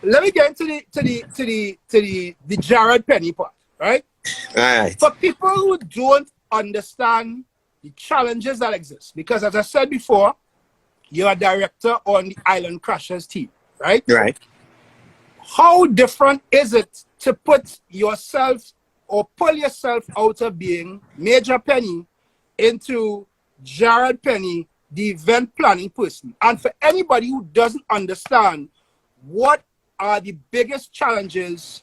let me get into the Jared Penny part, right? Right. For people who don't understand the challenges that exist, because as I said before, you're a director on the Island Crashers team, right? Right. How different is it to put yourself or pull yourself out of being Major Penny into Jared Penny, the event planning person? And for anybody who doesn't understand, what are the biggest challenges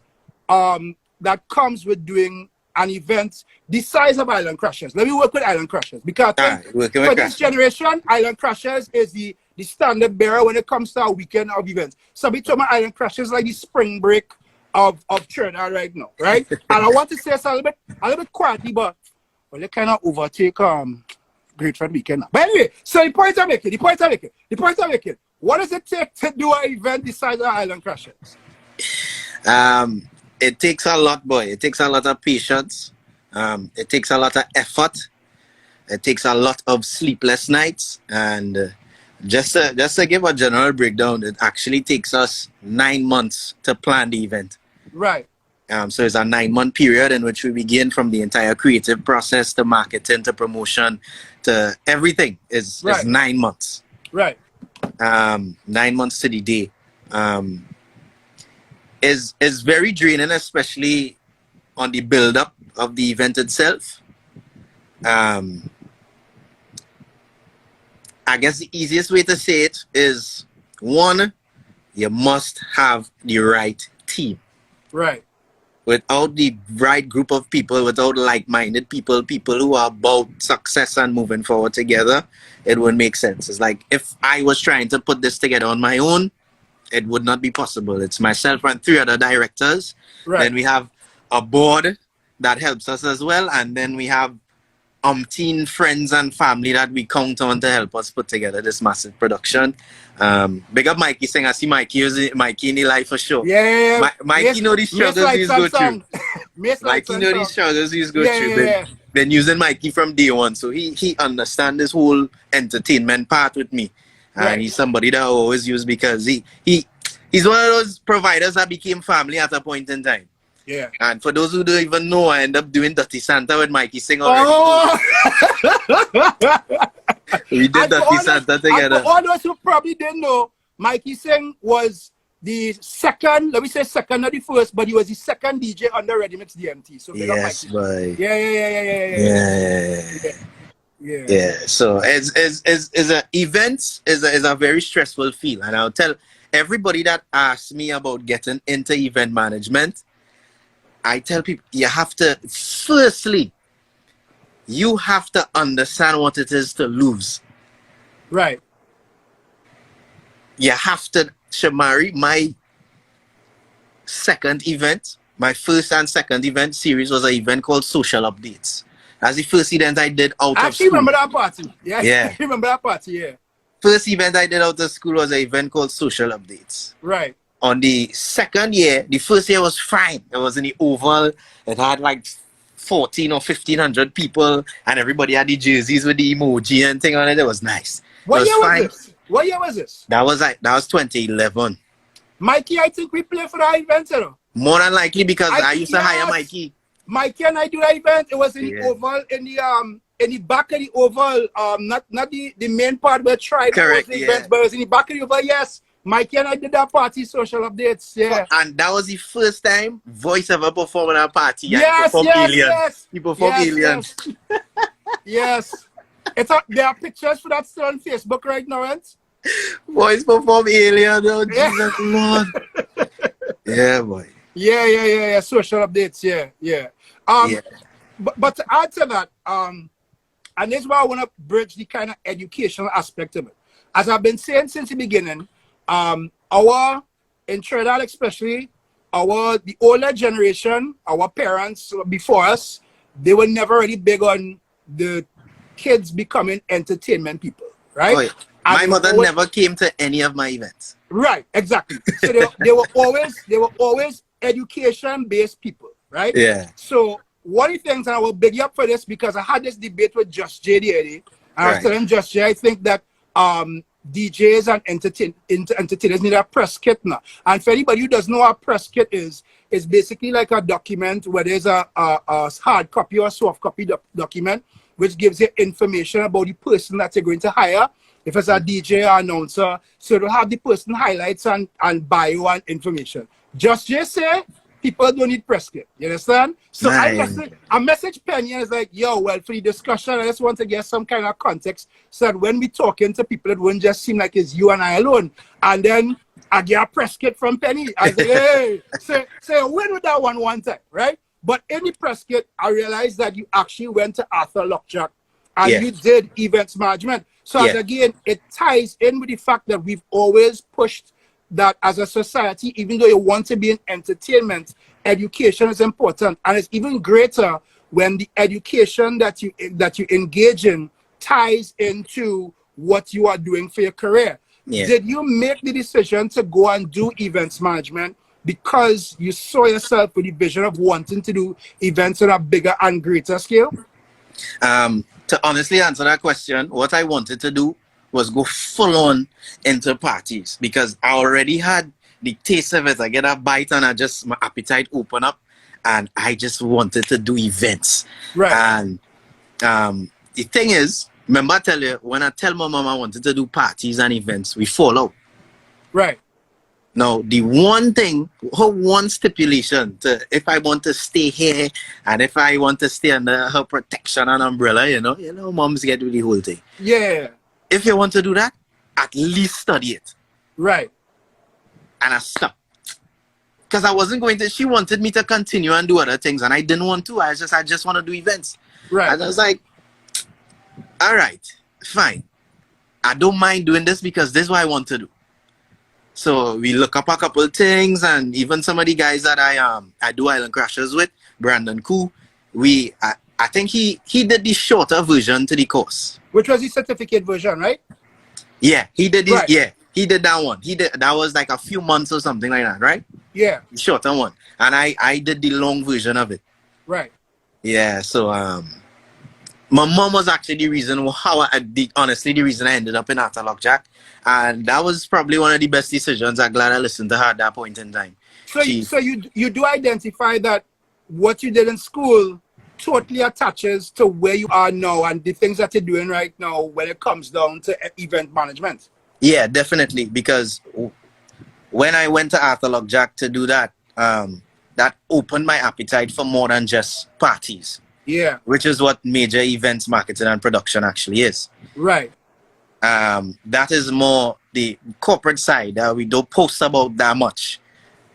that comes with doing an event the size of Island Crashers? Let me work with Island Crashers, because I think for this generation, Island Crashers is the standard bearer when it comes to a weekend of events. So we talk about Island Crashers like the spring break of Trinidad right now, right? And I want to say this a little bit quietly, but well, they kind of overtake Great Friend Weekend now. But anyway, so the point I'm making, what does it take to do an event the size of Island Crashers? It takes a lot, boy. It takes a lot of patience. It takes a lot of effort. It takes a lot of sleepless nights. And just to give a general breakdown, it actually takes us 9 months to plan the event. Right. So it's a 9-month period in which we begin from the entire creative process to marketing to promotion to everything is 9 months. Right. 9 months to the day. Is very draining, especially on the build-up of the event itself. I guess the easiest way to say it is, one, you must have the right team. Right. Without the right group of people, without like-minded people, people who are about success and moving forward together, it wouldn't make sense. It's like if I was trying to put this together on my own, it would not be possible. It's myself and 3 other directors. Right. Then we have a board that helps us as well. And then we have umpteen friends and family that we count on to help us put together this massive production. Big up Mikey saying, I see Mikey in the life for sure. Yeah. Mikey know these struggles he's go through. Mikey know these struggles he's go through. Been using Mikey from day one. So he understands this whole entertainment part with me. And he's somebody that I always use because he's one of those providers that became family at a point in time. Yeah. And for those who don't even know, I end up doing Dirty Santa with Mikey Singh already. Oh! We did Dirty Santa together. And for all those who probably didn't know, Mikey Singh was the second, let me say second, not the first, but he was the second DJ under Redymix DMT. So yes, boy. Yeah. So events is a very stressful feel, and I'll tell everybody that asks me about getting into event management, I tell people you have to understand what it is to lose. Right. You have to, Shomari, my second event, my first and second event series was an event called Social Updates. That's the first event I did out of school. I actually remember that party. Yeah. I remember that party, yeah. First event I did out of school was an event called Social Updates. Right. On the second year, the first year was fine. It was in the Oval. It had like 14 or 1,500 people, and everybody had the jerseys with the emoji and thing on it. It was nice. What year was this? That was 2011. Mikey, I think we played for that event, you know? More than likely, because I used to hire Mikey. Mikey and I do that event. It was in the Oval, in the back of the Oval, not the main part where Tribe was the event, but it was in the back of the Oval, yes. Mikey and I did that party, Social Updates, yeah. And that was the first time Voice ever performed at a party. Yes. He performed Aliens. Yes. There are pictures for that still on Facebook right now, right? Voice performed Alien, oh Jesus Lord. Yeah, boy. Yeah. Social Updates, yeah. But to add to that, and this is why I want to bridge the kind of educational aspect of it. As I've been saying since the beginning, in Trinidad especially, the older generation, our parents before us, they were never really big on the kids becoming entertainment people, right? Oh, yeah. My mother never came to any of my events. Right, exactly. So they were always education-based people, right? Yeah. So one of the things, and I will big you up for this because I had this debate with Just J the other day, and I was telling Just J, I think that DJs and entertainers need a press kit now. And for anybody who doesn't know what a press kit is, it's basically like a document where there's a hard copy or soft copy document which gives you information about the person that you're going to hire. If it's a DJ or announcer, so it'll have the person highlights and bio and information. Just say, people don't need press kit. You understand? So I message Penny and it's like, yo, well, for the discussion, I just want to get some kind of context so that when we talking to people, it won't just seem like it's you and I alone. And then I get a press kit from Penny. I say, hey, say win with that one time, right? But in the press kit, I realized that you actually went to Arthur Lockjack and you did events management. So again, it ties in with the fact that we've always pushed that as a society, even though you want to be in entertainment, education is important. And it's even greater when the education that you engage in ties into what you are doing for your career. Yeah. Did you make the decision to go and do events management because you saw yourself with the vision of wanting to do events on a bigger and greater scale? To honestly answer that question, what I wanted to do was go full on into parties because I already had the taste of it. I get a bite and my appetite open up and I just wanted to do events. Right. And the thing is, remember I tell you, when I tell my mom I wanted to do parties and events, we fall out. Right. Now, the one thing, her one stipulation to if I want to stay here and if I want to stay under her protection and umbrella, you know, moms get with the whole thing. Yeah. If you want to do that, at least study it. Right. And I stopped. Because I wasn't going to, she wanted me to continue and do other things and I didn't want to. I just want to do events. Right. And I was like, all right, fine. I don't mind doing this because this is what I want to do. So we look up a couple of things and even some of the guys that I do Island Crashers with, Brandon Koo, I think he did the shorter version to the course. Which was the certificate version, right? Yeah, he did this. Right. Yeah, he did that one. That was like a few months or something like that, right? Yeah. The shorter one. And I did the long version of it. Right. Yeah, so my mom was actually the reason honestly the reason I ended up in Arthur Lockjack. And that was probably one of the best decisions. I'm glad I listened to her at that point in time. So you do identify that what you did in school totally attaches to where you are now and the things that you're doing right now when it comes down to event management? Yeah, definitely. Because when I went to Arthur Lockjack to do that, that opened my appetite for more than just parties. Yeah. Which is what major events marketing and production actually is. Right. That is more the corporate side. We don't post about that much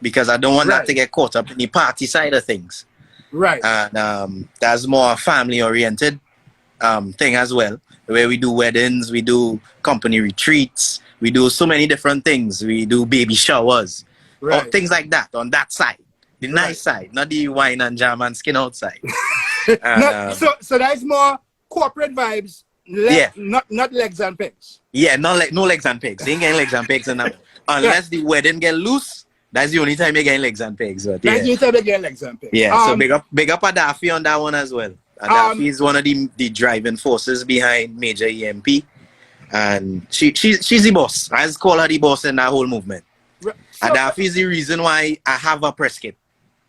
because I don't want that to get caught up in the party side of things. Right. And that's more family-oriented thing as well, where we do weddings, we do company retreats, we do so many different things. We do baby showers, or things like that on that side. The nice side, not the wine and jam and skin outside. So that's more corporate vibes. Not legs and pegs. Yeah, no legs and pegs. They ain't getting legs and pegs in that. Unless the wedding get loose, that's the only time you get legs and pegs. But that's the only time you get legs and pegs. Yeah, so big up Adafi on that one as well. Adafi is one of the driving forces behind Major EMP. And she's the boss. I just call her the boss in that whole movement. So, Adafi is the reason why I have a press kit.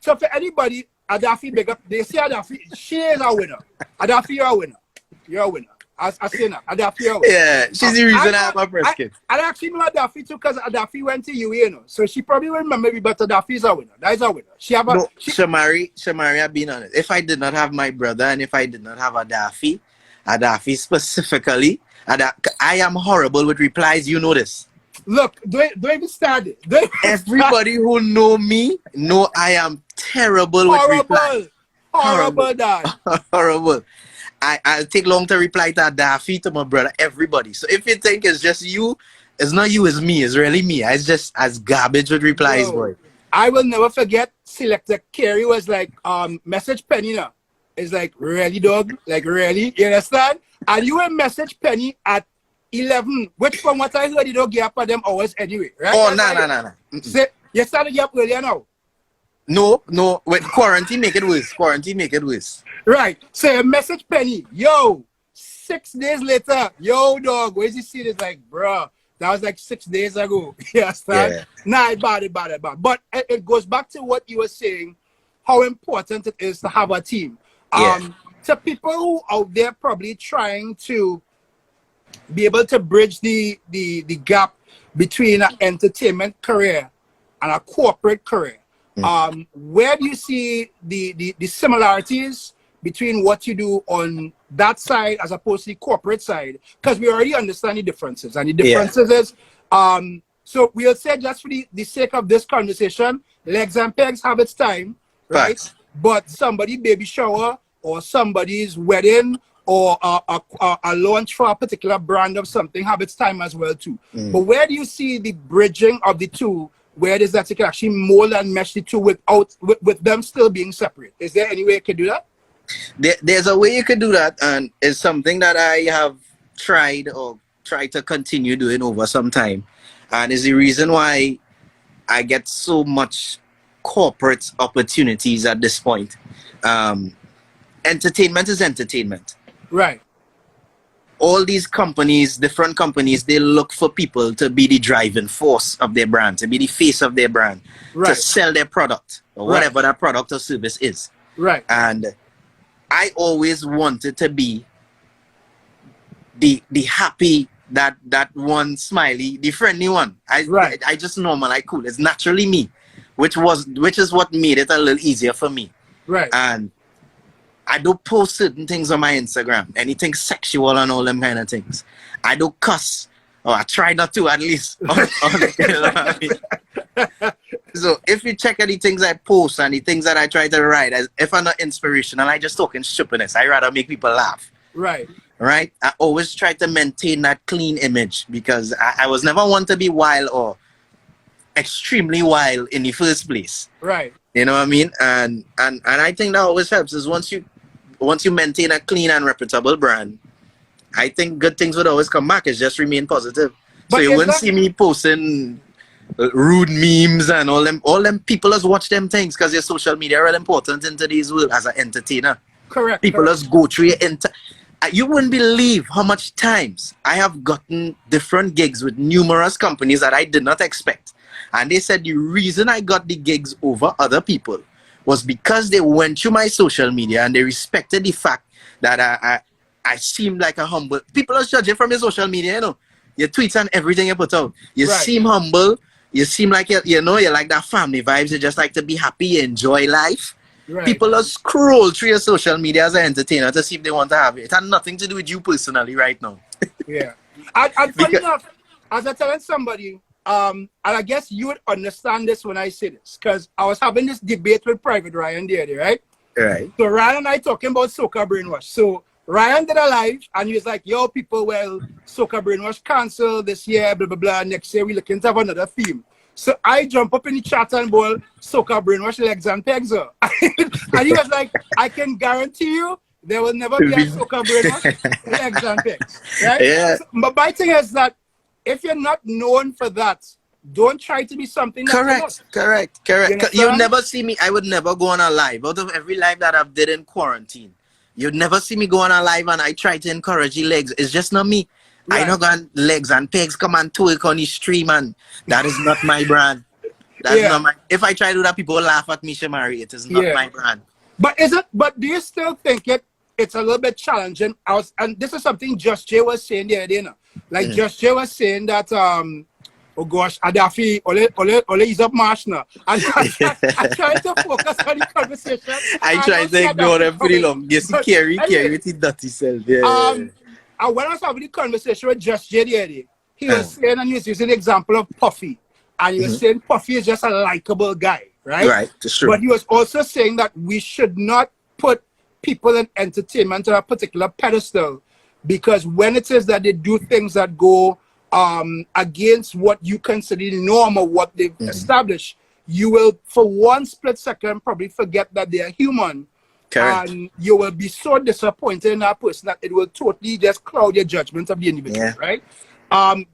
So for anybody, Adafi big up, they say Adafi, she is a winner. Adafi, you're a winner. You're a winner. I say that. Adafi, you're a winner. Yeah, she's the reason I have a press kit. I actually know Adafi too because Adafi went to UA, you know. So she probably will remember me, but Adafi is a winner. That is a winner. Shomari, I've been honest. If I did not have my brother and if I did not have Adafi specifically, I am horrible with replies. You know this. Look, don't even start it. Everybody who know me know I am terrible with replies. Horrible, Dad. Horrible. I'll take long to reply to Daffy, to my brother, everybody. So if you think it's just you, it's not you, it's me. It's really me. It's just as garbage with replies, boy. I will never forget Selector Kerry was like, message Penny now. It's like, really, dog? Like, really? You understand? And you will message Penny at 11, which from what I heard, you don't get up at them hours anyway, right? Oh, no. So, you started get up earlier now? No. Wait, quarantine make it worse. Right. So you message Penny, yo, 6 days later, yo, dog, where's he see this? Like, bro, That was like 6 days ago. Yes, yeah. Nah, bad. But it goes back to what you were saying, how important it is to have a team. To people who out there probably trying to be able to bridge the gap between an entertainment career and a corporate career. Where do you see the similarities between what you do on that side as opposed to the corporate side? Because we already understand the differences, and the differences is so we'll say, just for the sake of this conversation, legs and pegs have its time, right? Thanks. But somebody baby shower or somebody's wedding or a launch for a particular brand of something have its time as well too. But where do you see the bridging of the two, where it is that you can actually mold and mesh the two with them still being separate? Is there any way you can do that? There's a way you could do that, and it's something that I have tried to continue doing over some time, and is the reason why I get so much corporate opportunities at this point. Entertainment is entertainment. Right. All these companies, different companies, they look for people to be the driving force of their brand, to be the face of their brand, to sell their product or whatever that product or service is. Right. And I always wanted to be the happy, that one smiley, the friendly one. I just normal, like cool. It's naturally me, which is what made it a little easier for me. Right. And I don't post certain things on my Instagram, anything sexual and all them kind of things. I don't cuss, or I try not to, at least. You know what I mean? So if you check out the things I post and the things that I try to write, as if I'm not inspirational, I just talking stupidness. I rather make people laugh. Right. Right. I always try to maintain that clean image, because I was never one to be wild or extremely wild in the first place. Right. You know what I mean? And I think that always helps, is once you maintain a clean and reputable brand, I think good things would always come back. It's just remain positive. But so you wouldn't see me posting rude memes and all them people just watch them things, because your social media are really important in today's world as an entertainer. Correct. People just go through your you wouldn't believe how much times I have gotten different gigs with numerous companies that I did not expect. And they said the reason I got the gigs over other people was because they went through my social media and they respected the fact that I seemed like a humble. People are judging from your social media, you know. Your tweets and everything you put out. You seem humble. You seem like you're like that family vibes. You just like to be happy, you enjoy life. Right. People just scroll through your social media as an entertainer to see if they want to have it. It had nothing to do with you personally right now. Yeah. And funny enough, as I telling somebody, and I guess you would understand this when I say this, because I was having this debate with Private Ryan the other day, right? Right. So Ryan and I talking about Soca Brainwash. So Ryan did a live and he was like, yo, people, well, Soca Brainwash cancel this year, blah, blah, blah. Next year, we're looking to have another theme. So I jump up in the chat and ball, Soca Brainwash, legs and pegs. And he was like, I can guarantee you there will never be a Soca Brainwash, legs and pegs. Right? Yeah. So, but my thing is that if you're not known for that, don't try to be something that's Correct. You'd never see me. I would never go on a live. Out of every live that I've did in quarantine, you'd never see me go on a live and I try to encourage the legs. It's just not me. Right. I don't got legs and pegs come and twerk on the stream, and that is not my brand. That's not my. If I try to do that, people laugh at me, Shomari. It is not my brand. But do you still think it's a little bit challenging? And this is something Just Jay was saying the other day, you know? Like Just Jay was saying that oh gosh, Adafi, ole is up march now. I try to focus on the conversation. I try to ignore them pretty long. Yes, carry with the dirty self. And when I was having the conversation with Just Jay the other day, he was saying, and he was using the example of Puffy. And he was saying Puffy is just a likable guy, right? Right, that's true. But he was also saying that we should not put people in entertainment on a particular pedestal, because when it is that they do things that go against what you consider the norm or what they've established, you will, for one split second, probably forget that they are human. Correct. And you will be so disappointed in that person that it will totally just cloud your judgment of the individual, right?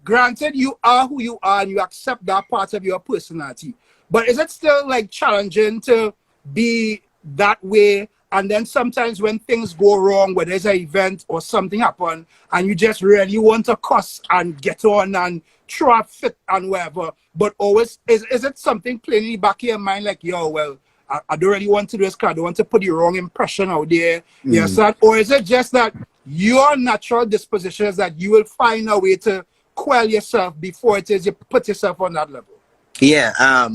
Granted, you are who you are and you accept that part of your personality. But is it still like challenging to be that way And then sometimes when things go wrong, whether there's an event or something happen, and you just really want to cuss and get on and try fit and whatever, but always, is it something plainly back in your mind like, yo, well, I don't really want to do this because I don't want to put the wrong impression out there. You understand? Or is it just that your natural disposition is that you will find a way to quell yourself before it is you put yourself on that level? Yeah.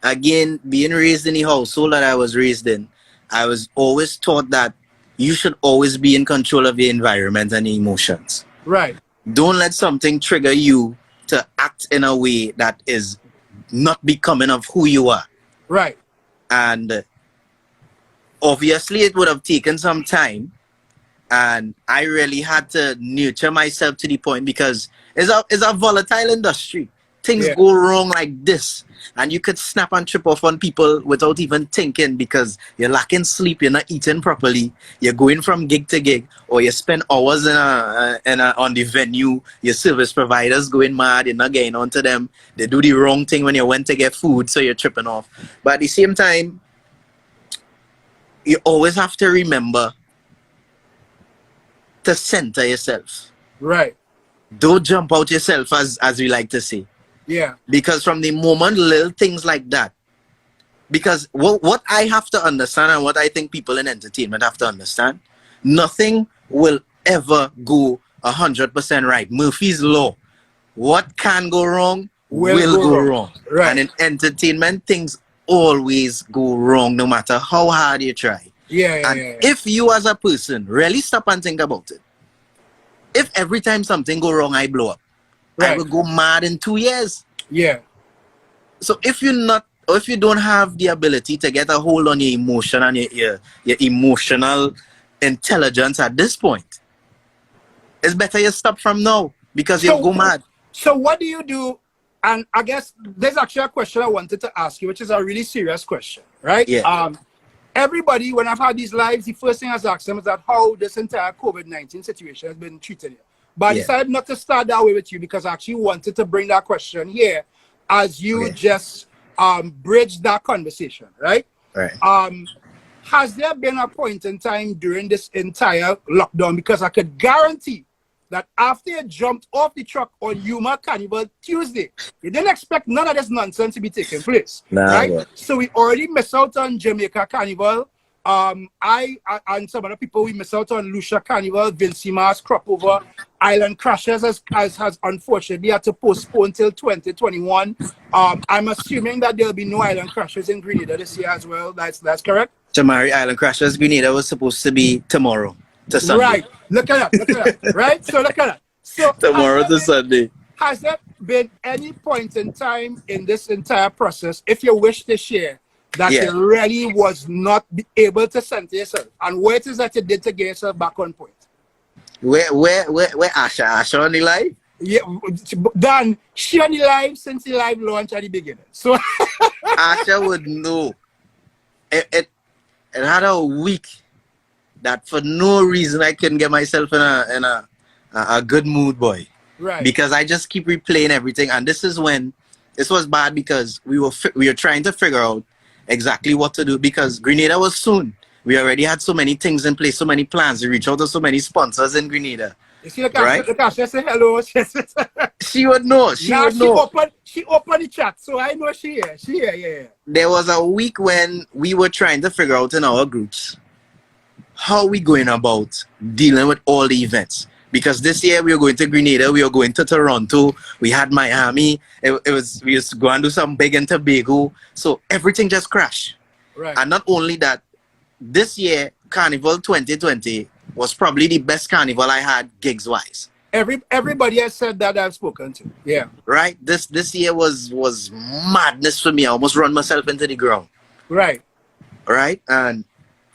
Again, being raised in the household that I was raised in, I was always taught that you should always be in control of your environment and your emotions. Right. Don't let something trigger you to act in a way that is not becoming of who you are. Right. And obviously it would have taken some time, and I really had to nurture myself to the point, because it's a volatile industry. Things go wrong like this, and you could snap and trip off on people without even thinking, because you're lacking sleep, you're not eating properly, you're going from gig to gig, or you spend hours on the venue, your service providers going mad, you're not getting onto them, they do the wrong thing when you went to get food, so you're tripping off. But at the same time, you always have to remember to center yourself. Right. Don't jump out yourself, as we like to say. Yeah. Because from the moment little things like that, because what I have to understand, and what I think people in entertainment have to understand, nothing will ever go 100% right. Murphy's Law. What can go wrong will go wrong. Right. And in entertainment, things always go wrong, no matter how hard you try. Yeah. If you as a person really stop and think about it, if every time something go wrong, I blow up, I will go mad in 2 years. Yeah. So if you don't have the ability to get a hold on your emotion and your emotional intelligence at this point, it's better you stop from now, because you'll go mad. So what do you do? And I guess there's actually a question I wanted to ask you, which is a really serious question, right? Yeah. Everybody, when I've had these lives, the first thing I ask them is that how this entire COVID-19 situation has been treated here. But I decided not to start that way with you, because I actually wanted to bring that question here as you just bridge that conversation, right? Right. Has there been a point in time during this entire lockdown, because I could guarantee that after you jumped off the truck on Yuma Carnival Tuesday, you didn't expect none of this nonsense to be taking place, right? So we already missed out on Jamaica Carnival. I and some other people, we missed out on Lucia Carnival, Vincima's crop over, Island Crashers has unfortunately had to postpone till 2021. I'm assuming that there'll be no Island Crashers in Grenada this year as well. That's correct? Shomari Island Crashers Grenada was supposed to be tomorrow to Sunday. Right. Look at that. Right? So look at that. So tomorrow to Sunday. Has there been any point in time in this entire process, if you wish to share, that you really was not able to center yourself, and what it is that you did to get yourself back on point? Where Asha? Asha on the live? Yeah, Dan, she on the live since the live launch at the beginning. So Asha would know. It had a week that for no reason I couldn't get myself in a good mood, boy. Right. Because I just keep replaying everything, and this was bad, because we were trying to figure out exactly what to do, because Grenada was soon. We already had so many things in place, so many plans. We reached out to so many sponsors in Grenada. You see, right? She say hello. She would know. She opened the chat, so I know she here. Yeah. There was a week when we were trying to figure out in our groups how we going about dealing with all the events. Because this year we were going to Grenada, we were going to Toronto, we had Miami, we used to go and do some big in Tobago. So everything just crashed. Right. And not only that, this year, Carnival 2020 was probably the best carnival I had gigs-wise. Everybody has said that I've spoken to. Yeah. Right? This year was madness for me. I almost run myself into the ground. Right. Right? And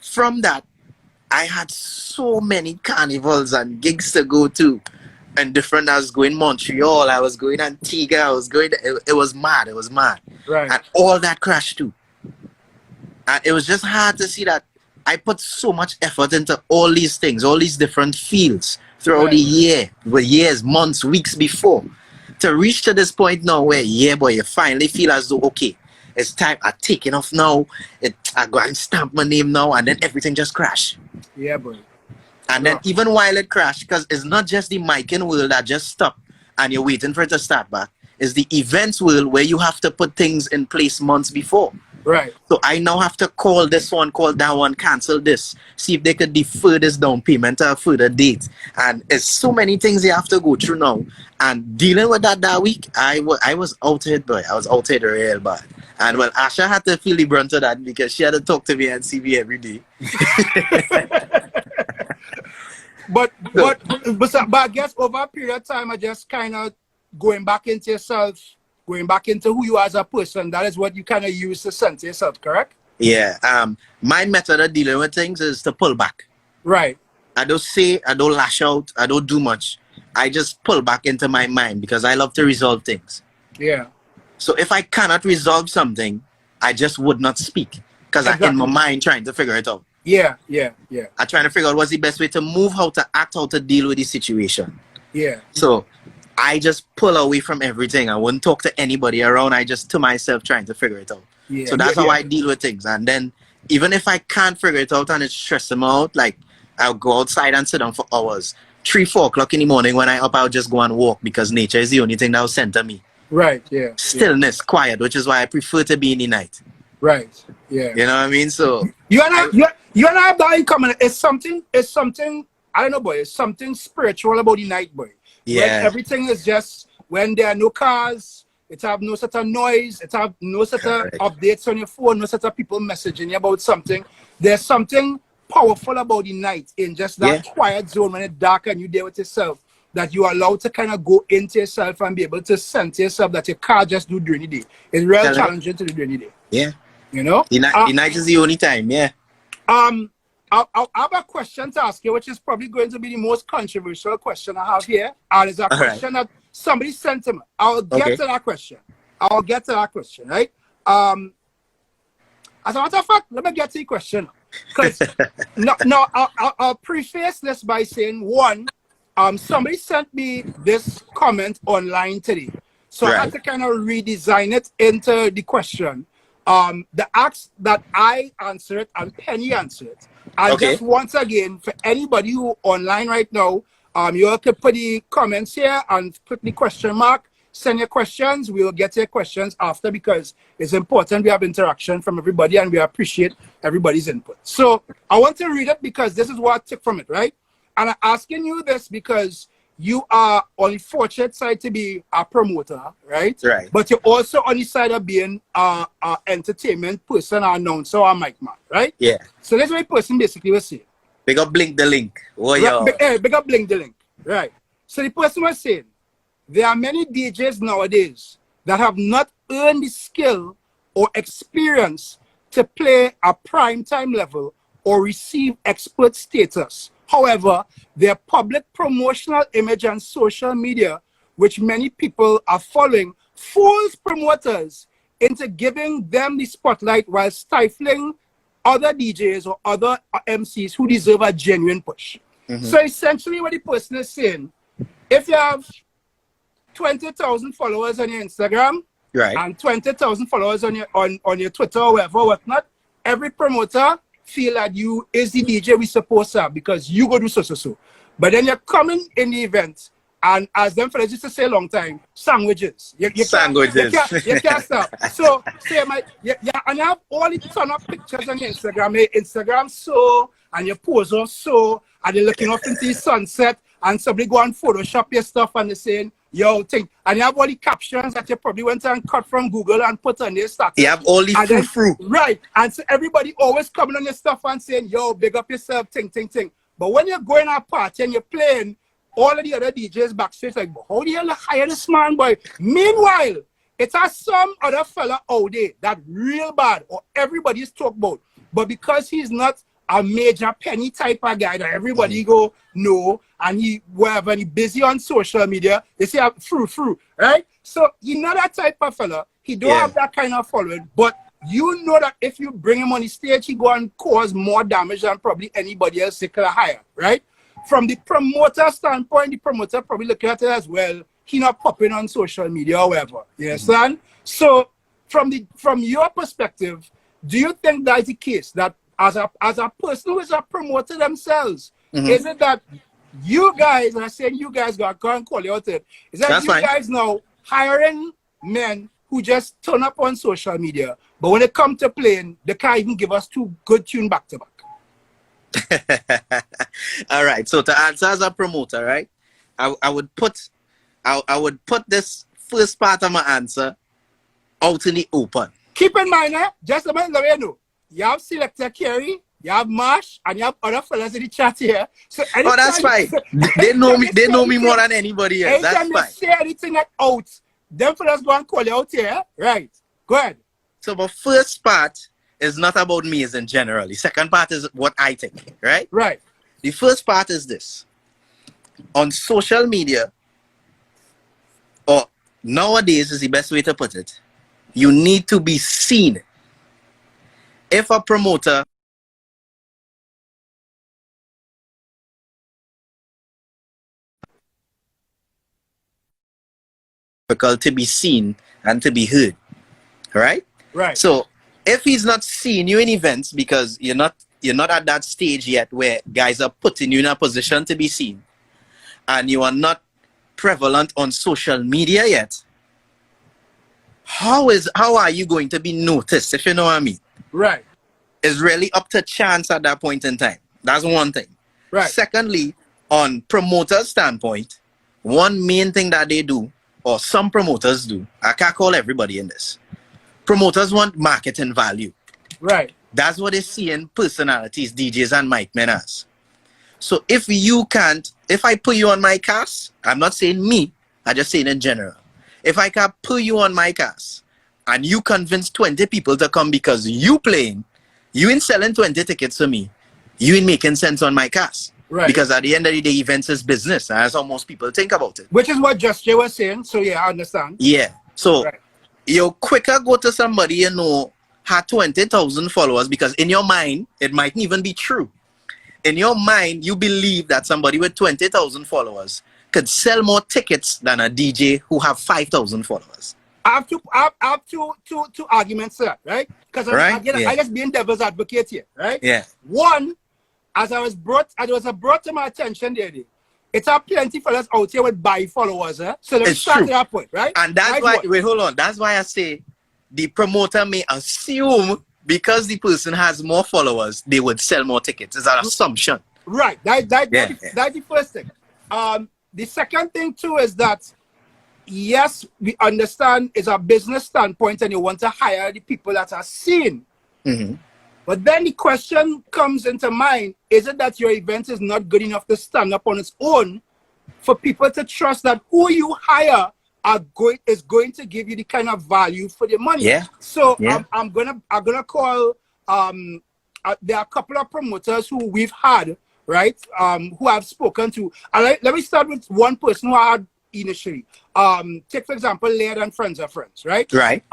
from that, I had so many carnivals and gigs to go to, and different. I was going Montreal, I was going Antigua, I was going. It was mad. It was mad. Right. And all that crashed too. And it was just hard to see that I put so much effort into all these things, all these different fields throughout the year, years, months, weeks before, to reach to this point now where, boy, you finally feel as though, okay, it's time. I take off now. I go and stamp my name now, and then everything just crash. Yeah, boy. And then even while it crashed, because it's not just the micing world that just stopped and you're waiting for it to start back. It's the events world where you have to put things in place months before. Right. So I now have to call this one, call that one, cancel this, see if they could defer this down payment to a further date. And it's so many things you have to go through now. And dealing with that week, I was outed, boy. I was outed real bad. And well, Asha had to feel the brunt of that because she had to talk to me and see me every day. But I guess over a period of time, I just kind of going back into yourself, going back into who you are as a person. That is what you kind of use to center yourself, correct? Yeah. My method of dealing with things is to pull back. Right. I don't say, I don't lash out, I don't do much. I just pull back into my mind because I love to resolve things. Yeah. So if I cannot resolve something, I just would not speak because I'm in my mind trying to figure it out. Yeah. I'm trying to figure out what's the best way to move, how to act, how to deal with the situation. Yeah. So I just pull away from everything. I wouldn't talk to anybody around. I just to myself trying to figure it out. Yeah. So that's how I deal with things. And then even if I can't figure it out and it's stressing me out, like I'll go outside and sit down for hours. 3, 4 o'clock in the morning when I up, I'll just go and walk because nature is the only thing that will center me. Right, yeah. Stillness, quiet, which is why I prefer to be in the night. Right, yeah. You know what I mean? So you and I have that in common. It's something, I don't know, boy, it's something spiritual about the night, boy. Yeah. Like everything is just, when there are no cars, it have no sort of noise, it have no sort of updates on your phone, no sort of people messaging you about something. There's something powerful about the night in just that quiet zone when it's dark and you're there with yourself, that you are allowed to kind of go into yourself and be able to center yourself that you can't just do during the day. It's real challenging to do during the day. Yeah. You know? The night is the only time, yeah. I'll have a question to ask you, which is probably going to be the most controversial question I have here. And it's a question that somebody sent to me. I'll get to that question. Right? As a matter of fact, let me get to the question. Because I'll preface this by saying, one, somebody sent me this comment online today. So I had to kind of redesign it into the question. The ask that I answered and Penny answered. And just once again, for anybody who online right now, you all can put the comments here and put the question mark. Send your questions. We will get your questions after because it's important we have interaction from everybody and we appreciate everybody's input. So I want to read it because this is what I took from it, right? And I'm asking you this because you are on the fortunate side to be a promoter, right? Right. But you're also on the side of being an entertainment person, an announcer, or a mic man, right? Yeah. So that's what the person basically was saying. Big up Blink the Link. Oh, Big up Blink the Link. Right. So the person was saying, there are many DJs nowadays that have not earned the skill or experience to play a primetime level or receive expert status. However, their public promotional image on social media, which many people are following, fools promoters into giving them the spotlight while stifling other DJs or other MCs who deserve a genuine push. So essentially what the person is saying, if you have 20,000 followers on your Instagram and 20,000 followers on your Twitter or whatnot, every promoter feel that you is the DJ we supposed to have because you go do so. But then you're coming in the event and as them fellas used to say a long time, sandwiches. You can't stop. So and you have all the ton of pictures on your Instagram. Your Instagram so and your pose off so and you're looking off into the sunset and somebody go and Photoshop your stuff and they're saying, yo, thing. And you have all the captions that you probably went and cut from Google and put on your status. You have all the fruit. Right. And so everybody always coming on your stuff and saying, yo, big up yourself, ting. But when you're going to a party and you're playing, all of the other DJs backstage like, how the hell hire this man, boy? Meanwhile, it's some other fella out there that real bad or everybody's talking about. But because he's not a major penny type of guy that everybody go know and he busy on social media, they say fruit, right? So he's not that type of fella. He don't have that kind of following, but you know that if you bring him on the stage, he go and cause more damage than probably anybody else they could hire, right? From the promoter standpoint, the promoter probably looking at it as well. He not popping on social media or whatever. You understand? So from your perspective, do you think that's the case that as a person who is a promoter themselves, is it that you guys, and I'm saying you guys got to call you out it, is that guys now hiring men who just turn up on social media, but when it comes to playing, they can't even give us 2 good tune back to back? All right. So to answer as a promoter, right, I would put this first part of my answer out in the open. Keep in mind, just a minute, let me know. You have Selector Kerry, you have Marsh, and you have other fellas in the chat here. So that's fine. They know me. They know me more than anybody else. That's fine. Anytime you say anything like out, them fellas go and call you out here, right? Go ahead. So my first part is not about me as in general. The second part is what I think, right? Right. The first part is this. On social media, or nowadays is the best way to put it, you need to be seen. If a promoter difficult to be seen and to be heard, right? Right. So if he's not seeing you in events because you're not at that stage yet where guys are putting you in a position to be seen, and you are not prevalent on social media yet, how are you going to be noticed, if you know what I mean? Right. It's really up to chance at that point in time. That's one thing. Right. Secondly, on promoter's standpoint, one main thing that they do, or some promoters do, I can't call everybody in this. Promoters want marketing value. Right. That's what they see in personalities, DJs and mic men as. So if I put you on my cast, I'm not saying me, I'm just saying in general. If I can put you on my cast and you convince 20 people to come because you playing, you ain't selling 20 tickets to me, you ain't making sense on my cast. Right. Because at the end of the day, events is business. And that's how most people think about it. Which is what Just Jay was saying. So yeah, I understand. Yeah. So right. You quicker go to somebody you know had 20,000 followers, because in your mind, it mightn't even be true. In your mind, you believe that somebody with 20,000 followers could sell more tickets than a DJ who have 5,000 followers. I have two arguments there, right? Because I just being devil's advocate here, right? Yeah. One, as it was brought to my attention the other day, it's a plenty fellas out here with buy followers, so let's start at that point, right? And that's why, wait, hold on. That's why I say the promoter may assume because the person has more followers, they would sell more tickets. It's an assumption. Right. That's the first thing. The second thing too is that, yes, we understand it's a business standpoint and you want to hire the people that are seen. Mm-hmm. But then the question comes into mind, is it that your event is not good enough to stand up on its own for people to trust that who you hire is going to give you the kind of value for the money? Yeah. So yeah. I'm gonna call there are a couple of promoters who we've had, right? Who I've spoken to. Let me start with one person who I had initially. Take for example, Laird and Friends are Friends, right? Right.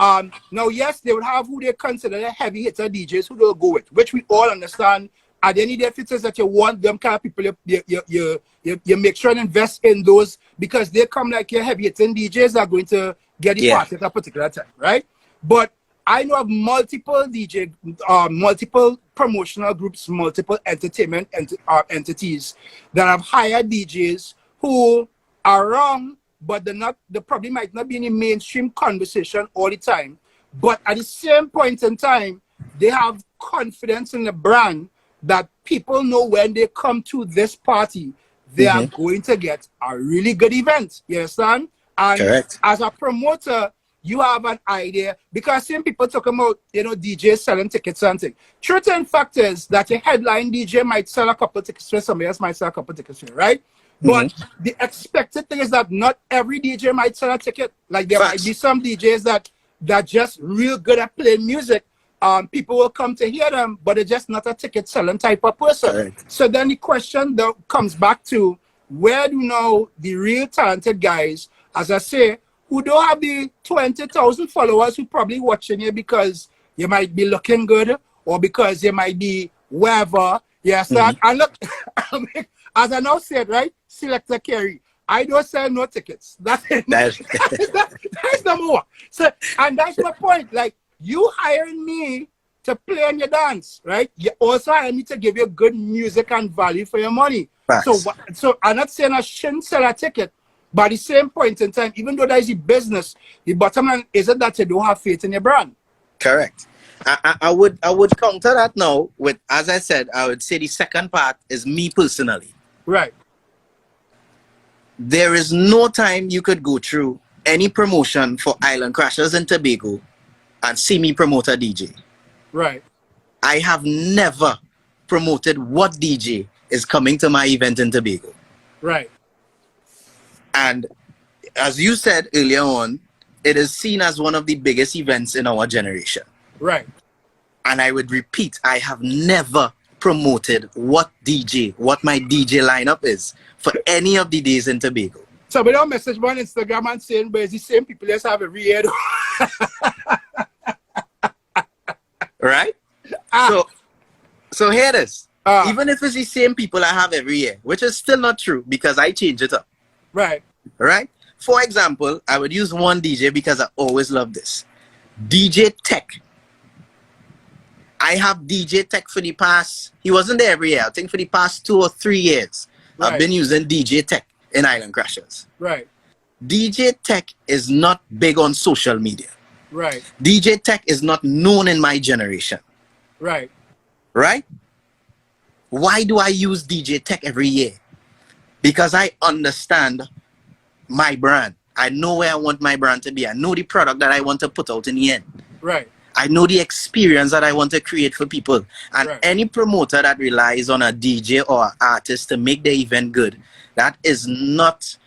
Now, yes, they would have who they consider the heavy hitter DJs who they'll go with, which we all understand. At the end of the day, if it is that you want them kind of people, you make sure and invest in those, because they come like your heavy hitting DJs that are going to get the party at a particular time, right? But I know of multiple multiple promotional groups, multiple entertainment entities that have hired DJs who are wrong, but they probably might not be in the mainstream conversation all the time. But at the same point in time, they have confidence in the brand that people know when they come to this party, they are going to get a really good event. You understand? And correct. As a promoter, you have an idea, because some people talk about, DJs selling tickets and things. Truth and fact is that a headline DJ might sell a couple tickets for somebody else, might sell a couple tickets for, right? But the expected thing is that not every DJ might sell a ticket. Like there might be some DJs that just real good at playing music. People will come to hear them, but they're just not a ticket selling type of person. Correct. So then the question that comes back to, where do now the real talented guys, as I say, who don't have the 20,000 followers, who probably watching you because you might be looking good or because you might be wherever. Yes, and look, as I now said, right, Selector Kerry, I don't sell no tickets. That's It's no more. So, and that's my point. Like, you hiring me to play on your dance, right? You also hire me to give you good music and value for your money. Facts. So I'm not saying I shouldn't sell a ticket, but at the same point in time, even though that is the business, the bottom line isn't that you don't have faith in your brand. Correct. I would counter that now with, as I said, I would say the second part is me personally. Right. There is no time you could go through any promotion for Island Crashers in Tobago and see me promote a DJ. Right. I have never promoted what DJ is coming to my event in Tobago. Right. And as you said earlier on, it is seen as one of the biggest events in our generation. Right. And I would repeat, I have never promoted what my DJ lineup is for any of the days in Tobago. So we don't message me on Instagram and saying, but it's the same people just have every year. Right? So here it is. Even if it's the same people I have every year, which is still not true because I change it up. Right. Right? For example, I would use one DJ because I always love this. DJ Tech. I have DJ Tech for the past, he wasn't there every year. I think for the past 2 or 3 years, right. I've been using DJ Tech in Island Crashers. Right. DJ Tech is not big on social media. Right. DJ Tech is not known in my generation. Right. Right? Why do I use DJ Tech every year? Because I understand my brand. I know where I want my brand to be. I know the product that I want to put out in the end. Right. I know the experience that I want to create for people. And right. Any promoter that relies on a DJ or an artist to make the event good, that is not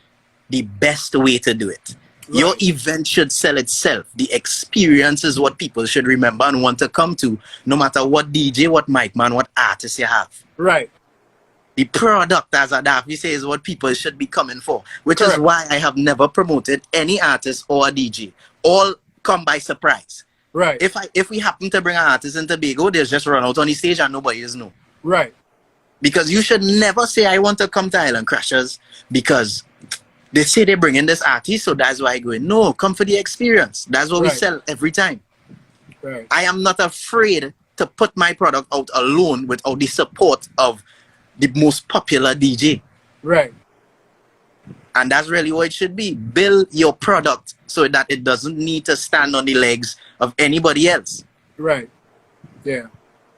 the best way to do it. Right. Your event should sell itself. The experience is what people should remember and want to come to, no matter what DJ, what mic man, what artist you have. Right. The product, as Adafi says, is what people should be coming for, which Correct. is why I have never promoted any artist or a DJ. All come by surprise. Right. If we happen to bring an artist in Tobago, they'll just run out on the stage and nobody is know. Right. Because you should never say, I want to come to Island Crashers because they say they bring in this artist, so that's why I go in. No, come for the experience. That's what right. we sell every time. Right. I am not afraid to put my product out alone without the support of the most popular DJ. Right. And that's really what it should be. Build your product so that it doesn't need to stand on the legs of anybody else. Right. Yeah.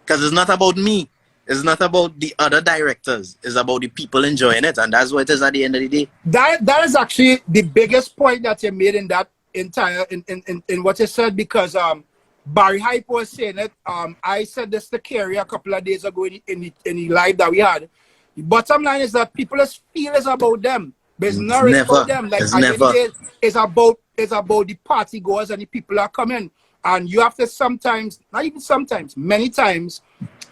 Because it's not about me. It's not about the other directors. It's about the people enjoying it. And that's what it is at the end of the day. That is actually the biggest point that you made in that entire, in what you said, because Barry Hype was saying it. I said this to Kerry a couple of days ago in the live that we had. The bottom line is that people feel it's about them. But it's not really about them. Like, it's about the party goers and the people that come in. And you have to sometimes, not even sometimes, many times,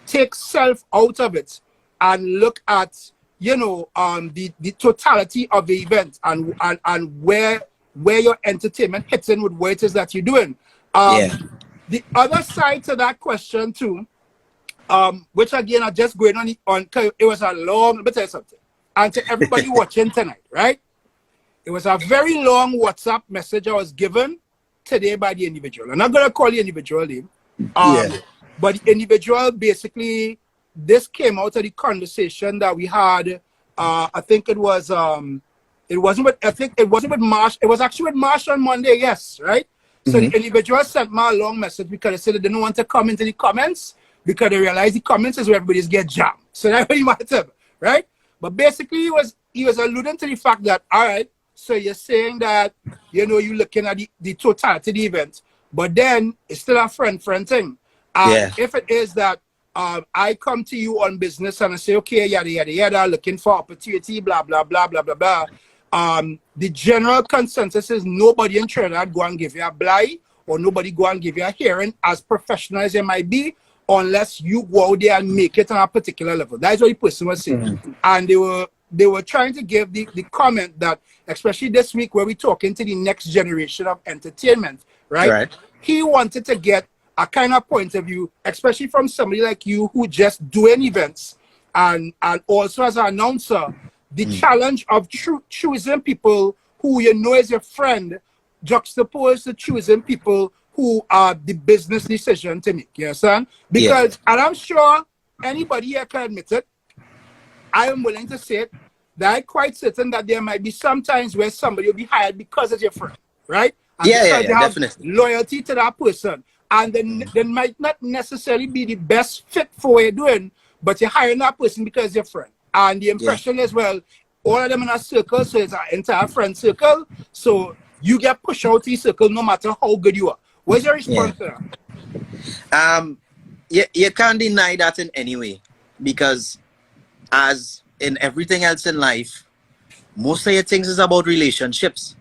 take self out of it and look at, you know, the totality of the event and where your entertainment hits in with what it is that you're doing. The other side to that question too, which again are just going on it was a long, let me tell you something. And to everybody watching tonight, right? It was a very long WhatsApp message I was given today by the individual. I'm not going to call the individual name. But the individual, basically, this came out of the conversation that we had. I think it wasn't with Marsh. It was actually with Marsh on Monday, yes, right? Mm-hmm. So the individual sent me a long message because they said they didn't want to come into the comments because they realized the comments is where everybody's get jammed. So that's what he mattered, right? But basically, he was alluding to the fact that, all right, so you're saying that, you know, you're looking at the totality of the event, but then it's still a friend thing. If it is that I come to you on business and I say, okay, yada, yada, yada, looking for opportunity, blah, blah, blah, blah, blah, blah. The general consensus is nobody in Trinidad go and give you a blight or nobody go and give you a hearing, as professional as it might be, unless you go out there and make it on a particular level. That's what the person was saying. Mm-hmm. And they were trying to give the comment that, especially this week where we're talking to the next generation of entertainment, right? He wanted to get a kind of point of view, especially from somebody like you who just doing events and also as an announcer, the challenge of choosing people who you know is your friend juxtaposed to choosing people who are the business decision to make. You understand? Because, and I'm sure anybody here can admit it, I am willing to say it, that I'm quite certain that there might be some times where somebody will be hired because it's your friend, right? And because they have definitely loyalty to that person. And then they might not necessarily be the best fit for what you're doing, but you're hiring that person because you're your friend. And the impression as well, all of them in a circle, so it's an entire friend circle. So you get pushed out the circle no matter how good you are. What's your response to that? You can't deny that in any way, because as in everything else in life, most of your things is about relationships.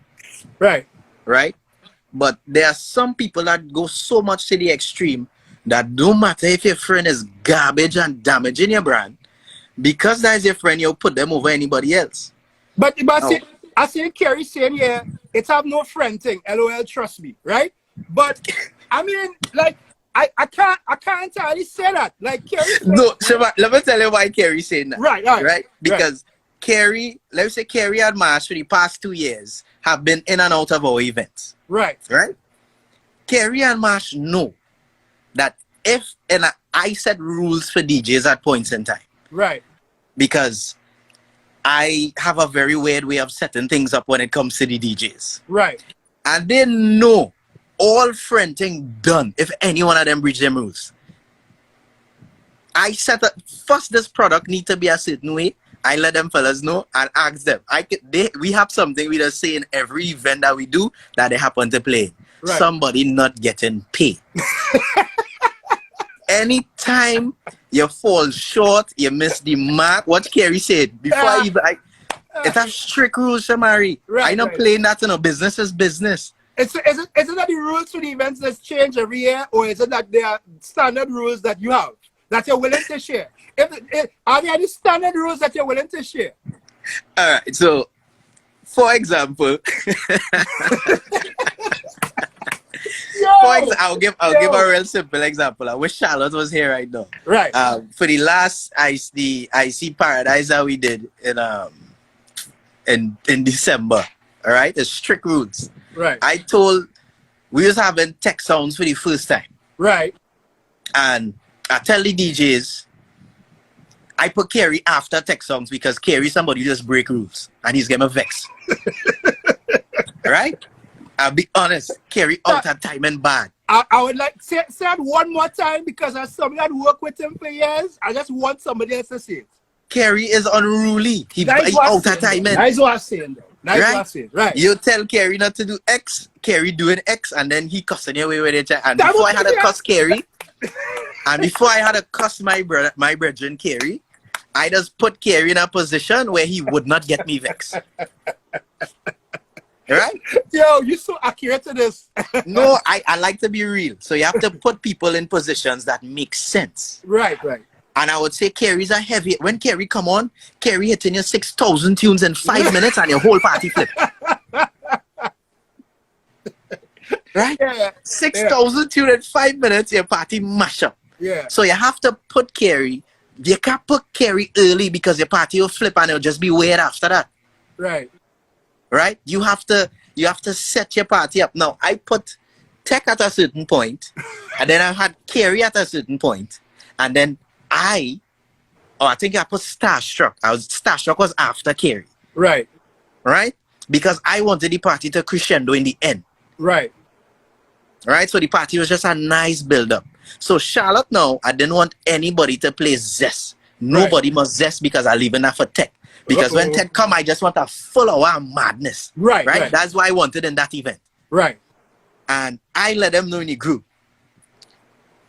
Right. Right? But there are some people that go so much to the extreme that no matter if your friend is garbage and damaging your brand, because that is your friend, you'll put them over anybody else. But I see Kerry saying, yeah, it's have no friend thing, LOL, trust me, right? But I mean, like, I can't entirely say that. Like Kerry said, no, so let me tell you why Kerry's saying that. Right? Because Kerry, let's say Kerry and Marsh for the past 2 years have been in and out of our events. Right? Kerry and Marsh know that I set rules for DJs at points in time. Right. Because I have a very weird way of setting things up when it comes to the DJs. Right. And they know all friend thing done if any one of them breach them rules. I set up first, this product need to be a certain way. I let them fellas know and ask them. We have something we just say in every event that we do that they happen to play. Right. Somebody not getting paid. Anytime you fall short, you miss the mark. What Kerry said before it's a strict rule, Shomari. I not playing that in a business is business. Is it that the rules for the events that change every year, or is it that there are standard rules that you have that you're willing to share? Are there any standard rules that you're willing to share? All right. So, for example, I'll give a real simple example. I wish Charlotte was here right now. Right. For the last IC Paradise that we did in December. All right. The strict rules. Right. We was having tech sounds for the first time. Right. And I tell the DJs, I put Kerry after tech songs because Kerry somebody just break rules and he's getting vexed. Right? I'll be honest, Kerry out of time and bad. I would like say it one more time because as somebody that worked with him for years, I just want somebody else to say it. Kerry is unruly. He's out of time. That's what I'm saying though. That's what I'm saying. Right. You tell Kerry not to do X, Kerry doing X, and then he cussing your way with it. And before I had to cuss Kerry, and before I had to cuss my brethren Kerry, I just put Kerry in a position where he would not get me vexed. Right? Yo, you're so accurate to this. No, I like to be real. So you have to put people in positions that make sense. Right. And I would say Kerry's a heavy. When Kerry come on, Kerry hitting your 6,000 tunes in 5 minutes and your whole party flip. Right? Yeah. 6,000 tunes in 5 minutes, your party mash up. Yeah. So you have to put Kerry. You can't put Kerry early because your party will flip and it'll just be weird after that. Right. Right? You have to set your party up. Now, I put Tech at a certain point, and then I had Kerry at a certain point, and then I think I put Starstruck. Starstruck was after Kerry. Right. Right? Because I wanted the party to crescendo in the end. Right. Right? So the party was just a nice build-up. So Charlotte now, I didn't want anybody to play Zest. Nobody must Zest because I leave enough for Tech. Because when Tech come, I just want a full hour madness. Right? That's why I wanted in that event. Right. And I let them know in the group.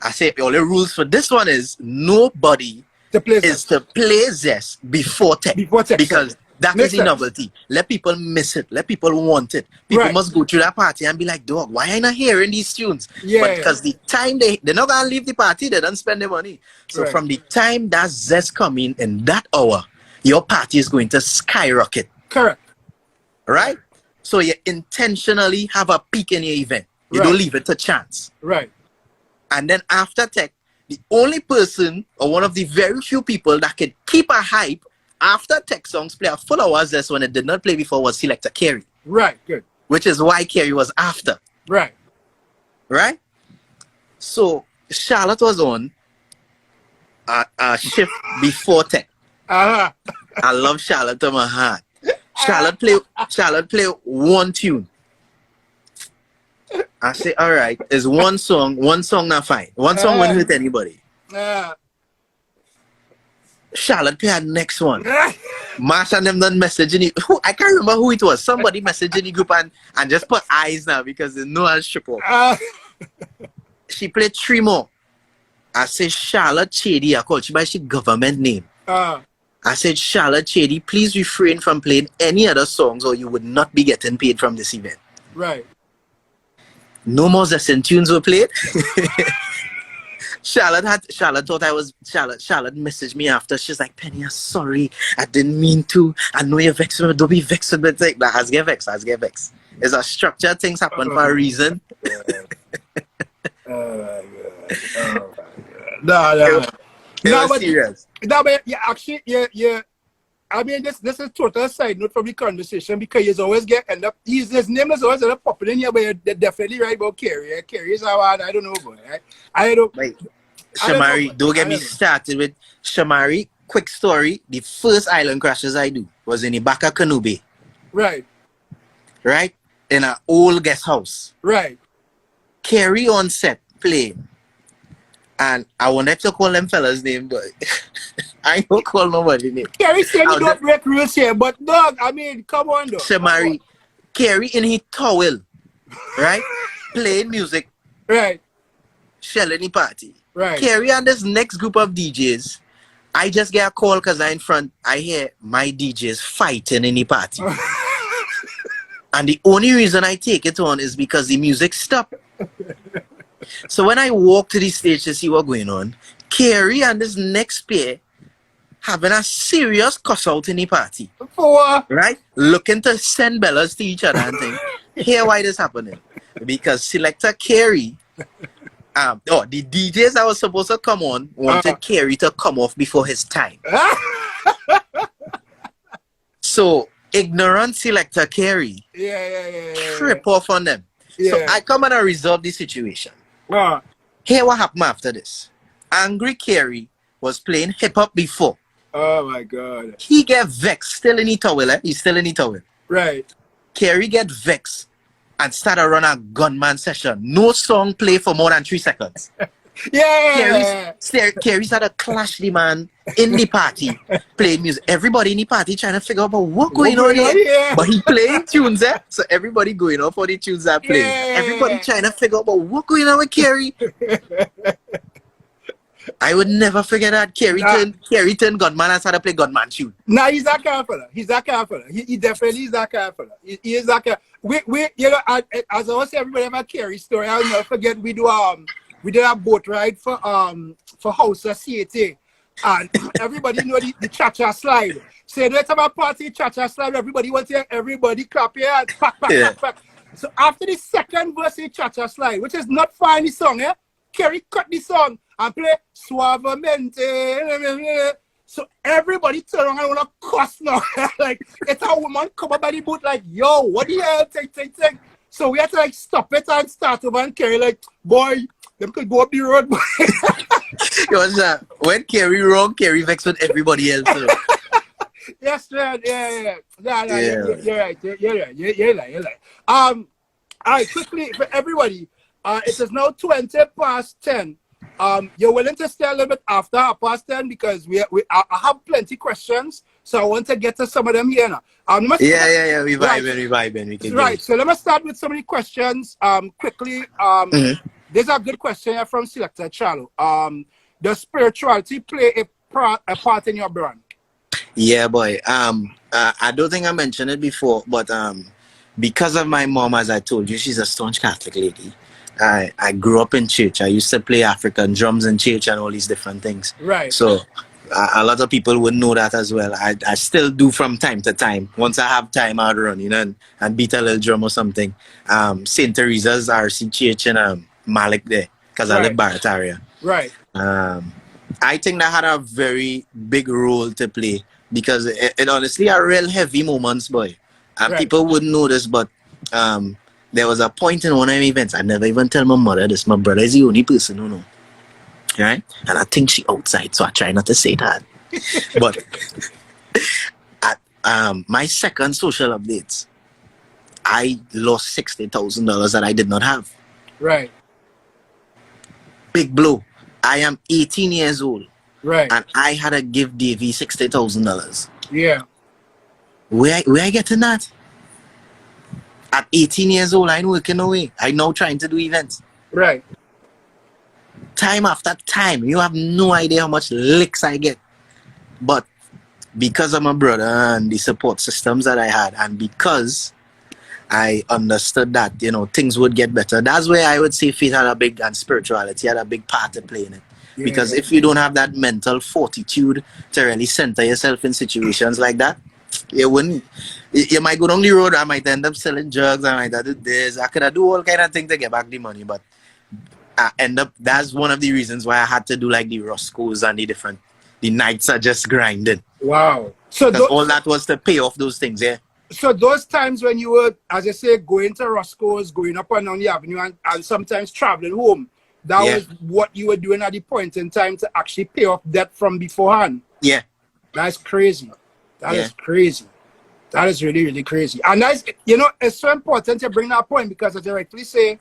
I say, the only rules for this one is nobody is to play Zest before Tech. Because that is the novelty. Let people miss it. Let people want it. People must go through that party and be like, dog, why am I not hearing these tunes? Yeah. But because the time they're not going to leave the party, they don't spend their money. So from the time that Zest come in that hour, your party is going to skyrocket. Correct. Right? So you intentionally have a peak in your event. You don't leave it to chance. Right. And then after Tech, the only person or one of the very few people that could keep a hype after Tech songs play a full hour Zest when it did not play before was Selector Kerry. Right, good. which is why Kerry was after. Right. Right? So Charlotte was on a shift before tech. I love Charlotte to my heart. Charlotte play one tune. I say, all right, it's one song not fine. One song won't hurt anybody. Charlotte play the next one. Mash and them done messaging it. I can't remember who it was. Somebody messaging the group and just put eyes now because there's no one strip off. She played 3 more. I said, Charlotte Chady, I called she by she government name. I said, Charlotte Chady, please refrain from playing any other songs or you would not be getting paid from this event. Right. No more Zessin tunes were played. Charlotte messaged me after. She's like, Penny, I'm sorry. I didn't mean to. I know you're vexed with me. Don't be vexed with me. Like, nah, I get vexed. It's a structured things happen for a reason. Oh my God. No, but serious. No, but yeah, actually, yeah. I mean, this is total side note from the conversation because you always end up. His name is always popping in here, but you're definitely right about Kerry. Kerry is our I don't know about it. I don't. Wait, Shomari, don't get me started with Shomari. Quick story: the first island crashes I do was in Ibaka Canoe Bay. Right. Right in an old guest house. Right. Kerry on set playing. And I won't have to call them fellas' name, but I don't call nobody name. Kerry said you don't break rules here, but dog, I mean, come on, dog. Shomari, Kerry in his towel, right? Playing music. Right. Shelling the party. Right. Kerry and this next group of DJs, I just get a call because I'm in front. I hear my DJs fighting in the party. And the only reason I take it on is because the music stopped. So when I walk to the stage to see what's going on, Kerry and this next pair having a serious cuss out in the party. For right? Looking to send bellas to each other and think, here why this happening? Because Selector Kerry, the DJs that was supposed to come on wanted Kerry to come off before his time. So ignorant Selector Kerry trip off on them. So I come and I resolve the situation. Here what happened after this. Angry Kerry was playing hip-hop before. Oh my God. He get vexed, still in the towel, He's still in the towel. Right. Kerry get vexed and start a run a gunman session. No song play for more than 3 seconds. Kerry started clash the man in the party, playing music. Everybody in the party trying to figure out what's going on here. But he playing tunes, So everybody going off for the tunes that playing. Everybody trying to figure out what's going on with Kerry. I would never forget that Kerry turned gunman and started playing gunman tune. Nah, he's that kind of fella. He definitely is that kind of fella. He is that kind. We you know, as I always say, everybody have a Kerry story. I'll never forget we did a boat ride for House of CAT. And everybody know the cha-cha slide. So let's have a party cha-cha slide. Everybody wants to everybody clap your hands. Pack. So after the second verse of the cha-cha slide, which is not fine the song, Kerry cut the song and play Suavemente. So everybody turn around and wanna cuss now. Like it's a woman come up by the boat like, yo, what the hell? Take. So we had to like stop it and start over and Kerry like, boy, them could go up the road. When Kerry wrong, Kerry vexed with everybody else. Yes, man. Yeah. You're right. All right, quickly for everybody. It is now 20:10. You're willing to stay a little bit after 10:30 because I have plenty questions, so I want to get to some of them here now. We vibing. We can right. So let me start with some of the questions. Quickly. There's a good question here from Selector Charlo. Does spirituality play a part in your brand? Yeah, boy. I don't think I mentioned it before, but because of my mom, as I told you, she's a staunch Catholic lady. I grew up in church. I used to play African drums in church and all these different things. Right. So a lot of people would know that as well. I still do from time to time. Once I have time, I'll run, and beat a little drum or something. St. Teresa's RC Church in Malik there, because I live Barrett area. Right. I think that had a very big role to play because it honestly are real heavy moments, boy. And people wouldn't know this, but there was a point in one of the events, I never even tell my mother this. My brother is the only person who know. Right? And I think she outside, so I try not to say that. But at my second social updates, I lost $60,000 that I did not have. Right. Big blow. I am 18 years old. Right. And I had to give Davey $60,000. Yeah. Where I getting that? At 18 years old, I ain't working away. I now trying to do events. Right. Time after time, you have no idea how much licks I get. But because of my brother and the support systems that I had, and because I understood that, you know, things would get better, that's where I would say faith had a big, and spirituality had a big part to play in it. Yeah. Because if you don't have that mental fortitude to really center yourself in situations like that, you wouldn't. You might go down the road. I might end up selling drugs. I might do this. I could do all kind of things to get back the money, but I end up. That's one of the reasons why I had to do like the Roscoe's and the nights are just grinding. Wow. So all that was to pay off those things. Yeah. So those times when you were, as I say, going to Roscoe's, going up and down the avenue, and sometimes traveling home, that was what you were doing at the point in time to actually pay off debt from beforehand. Yeah. That's crazy. That is crazy. That is really, really crazy. And that's, you know, it's so important to bring that point because, as you rightly say,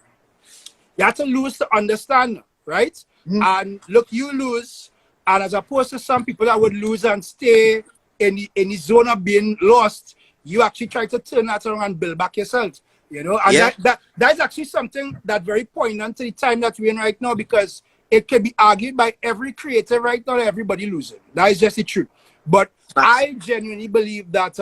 you have to lose to understand, right? Mm-hmm. And look, you lose, and as opposed to some people that would lose and stay in the zone of being lost, you actually try to turn that around and build back yourself, you know? And that is actually something that's very poignant to the time that we're in right now, because it can be argued by every creator right now that everybody losing. That is just the truth. But I genuinely believe that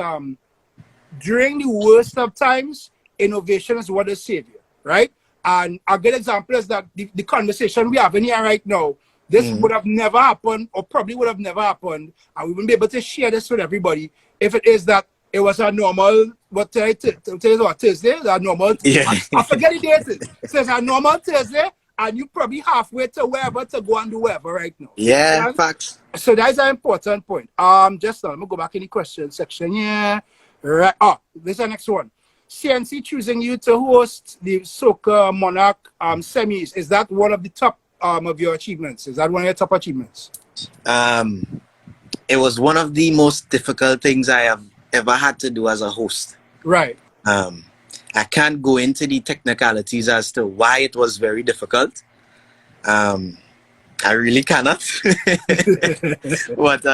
during the worst of times, innovation is what is savior, right? And a good example is that the conversation we have in here right now, this would have never happened, or probably would have never happened, and we wouldn't be able to share this with everybody if it is that it was a normal, Thursday? A normal, I forget the date. It says a normal Thursday, and you probably halfway to wherever to go and do whatever right now. Yeah, facts. So that's an important point. Just let me go back in the question section here. Right. This is the next one. CNC choosing you to host the Soca Monarch semis. Is that one of the top of your achievements? Is that one of your top achievements? It was one of the most difficult things I have ever had to do as a host. Right. I can't go into the technicalities as to why it was very difficult. I really cannot. But